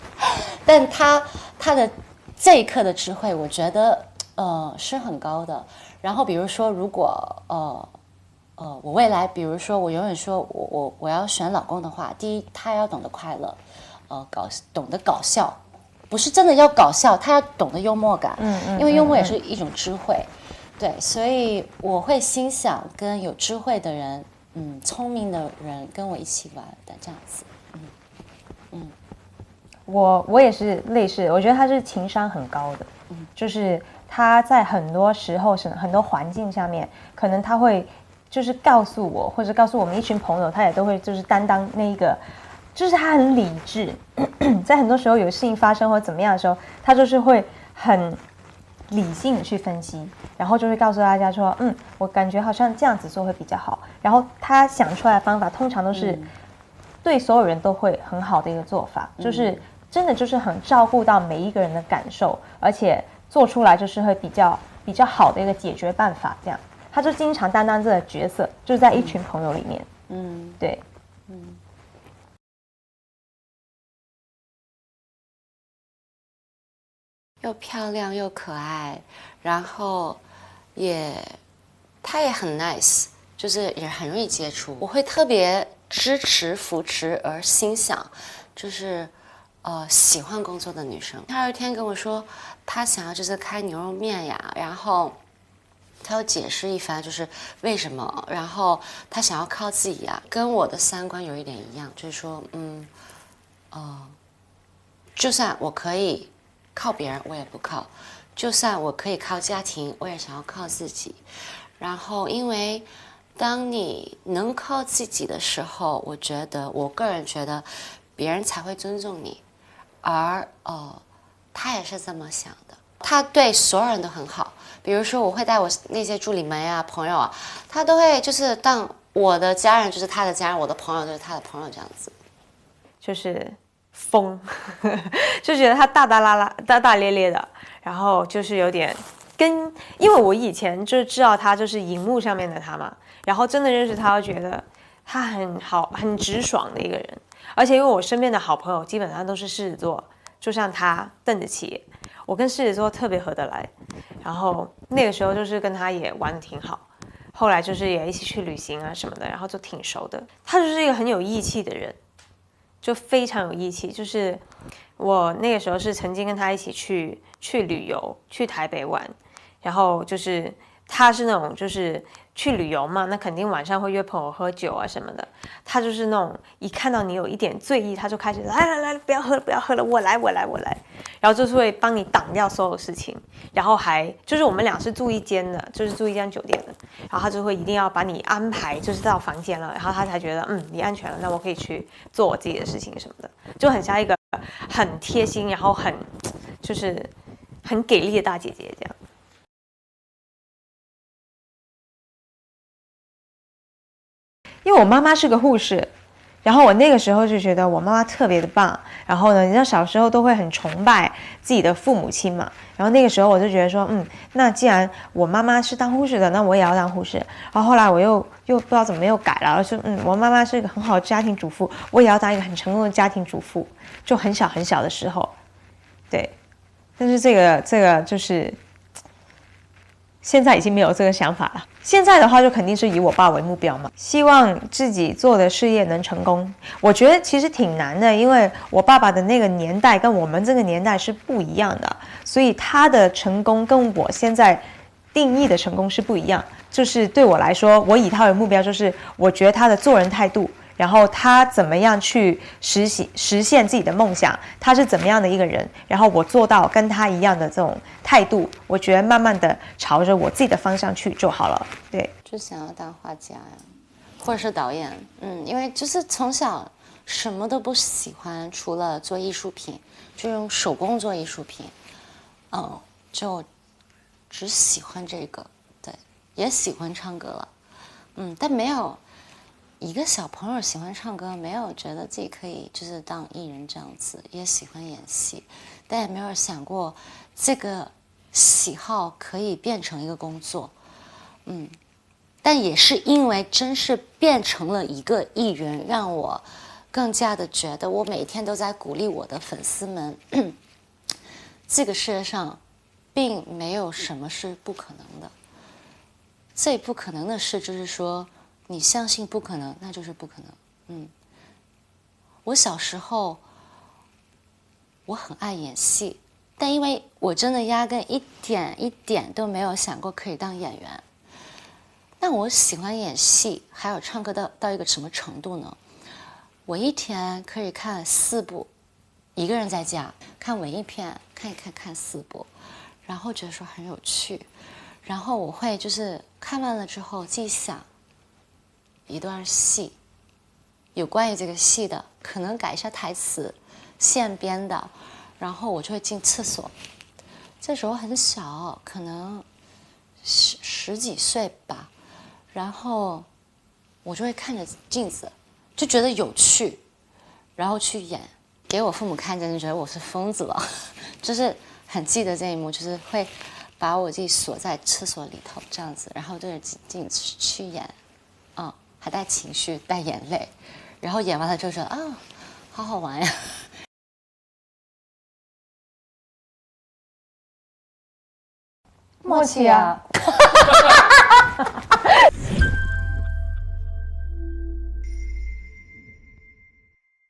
但他的这一刻的智慧，我觉得是很高的。然后比如说，如果我未来，比如说我永远说我要选老公的话，第一他要懂得快乐，懂得搞笑。不是真的要搞笑，他要懂得幽默感，因为幽默也是一种智慧，对，所以我会心想跟有智慧的人，聪明的人跟我一起玩的这样子，我也是类似，我觉得他是情商很高的，就是他在很多时候很多环境下面，可能他会就是告诉我，或者告诉我们一群朋友，他也都会就是担当那一个。就是他很理智，在很多时候有事情发生或怎么样的时候，他就是会很理性的去分析，然后就会告诉大家说，我感觉好像这样子做会比较好。然后他想出来的方法通常都是对所有人都会很好的一个做法，就是真的就是很照顾到每一个人的感受，而且做出来就是会比较好的一个解决办法。这样，他就经常担当这个角色，就是在一群朋友里面，对，又漂亮又可爱，然后他也很 nice， 就是也很容易接触。我会特别支持扶持而心想，就是喜欢工作的女生。他有一天跟我说，他想要就是开牛肉面呀，然后他要解释一番就是为什么，然后他想要靠自己呀，跟我的三观有一点一样，就是说就算我可以靠别人我也不靠，就算我可以靠家庭，我也想要靠自己。然后因为当你能靠自己的时候，我个人觉得别人才会尊重你。而他也是这么想的，他对所有人都很好。比如说我会带我那些助理们呀、朋友啊，他都会就是当我的家人就是他的家人，我的朋友就是他的朋友，这样子。就是疯，就觉得他大大咧咧的，然后就是有点因为我以前就知道他就是荧幕上面的他嘛，然后真的认识他，我觉得他很好、很直爽的一个人。而且因为我身边的好朋友基本上都是狮子座，就像他邓紫棋，我跟狮子座特别合得来，然后那个时候就是跟他也玩得挺好，后来就是也一起去旅行啊什么的，然后就挺熟的。他就是一个很有义气的人。就非常有义气，就是我那个时候是曾经跟他一起去旅游，去台北玩，然后就是他是那种就是去旅游嘛，那肯定晚上会约朋友喝酒啊什么的。他就是那种一看到你有一点醉意，他就开始来，不要喝了，我来，然后就是会帮你挡掉所有事情，然后还就是我们俩是住一间的，就是住一间酒店的，然后他就会一定要把你安排就是到房间了，然后他才觉得你安全了，那我可以去做我自己的事情什么的，就很像一个很贴心，然后就是很给力的大姐姐这样。因为我妈妈是个护士，然后我那个时候就觉得我妈妈特别的棒。然后呢，你知道小时候都会很崇拜自己的父母亲嘛。然后那个时候我就觉得说，那既然我妈妈是当护士的，那我也要当护士。然后后来我又不知道怎么又改了，说我妈妈是一个很好的家庭主妇，我也要当一个很成功的家庭主妇。就很小很小的时候，对。但是这个就是现在已经没有这个想法了。现在的话就肯定是以我爸为目标嘛，希望自己做的事业能成功。我觉得其实挺难的，因为我爸爸的那个年代跟我们这个年代是不一样的，所以他的成功跟我现在定义的成功是不一样。就是对我来说，我以他为目标，就是我觉得他的做人态度，然后他怎么样去实现自己的梦想，他是怎么样的一个人，然后我做到跟他一样的这种态度，我觉得慢慢的朝着我自己的方向去就好了。对，就想要当画家呀，或者是导演，因为就是从小什么都不喜欢，除了做艺术品，就用手工做艺术品，就只喜欢这个，对，也喜欢唱歌了，但没有一个小朋友喜欢唱歌，没有觉得自己可以就是当艺人这样子，也喜欢演戏，但也没有想过这个喜好可以变成一个工作，但也是因为真是变成了一个艺人，让我更加的觉得我每天都在鼓励我的粉丝们，这个世界上并没有什么是不可能的。最不可能的事就是说，你相信不可能，那就是不可能。我小时候我很爱演戏，但因为我真的压根一点都没有想过可以当演员。但我喜欢演戏，还有唱歌到一个什么程度呢？我一天可以看4部，一个人在家看文艺片，看4部，然后觉得说很有趣，然后我会就是看完了之后自己想一段戏，有关于这个戏的，可能改一下台词，现编的，然后我就会进厕所。这时候很小，可能十几岁吧。然后我就会看着镜子，就觉得有趣，然后去演，给我父母看见就觉得我是疯子了，就是很记得这一幕，就是会把我自己锁在厕所里头这样子，然后对着镜子去演，还带情绪带眼泪，然后演完了就觉得好好玩呀。默契啊。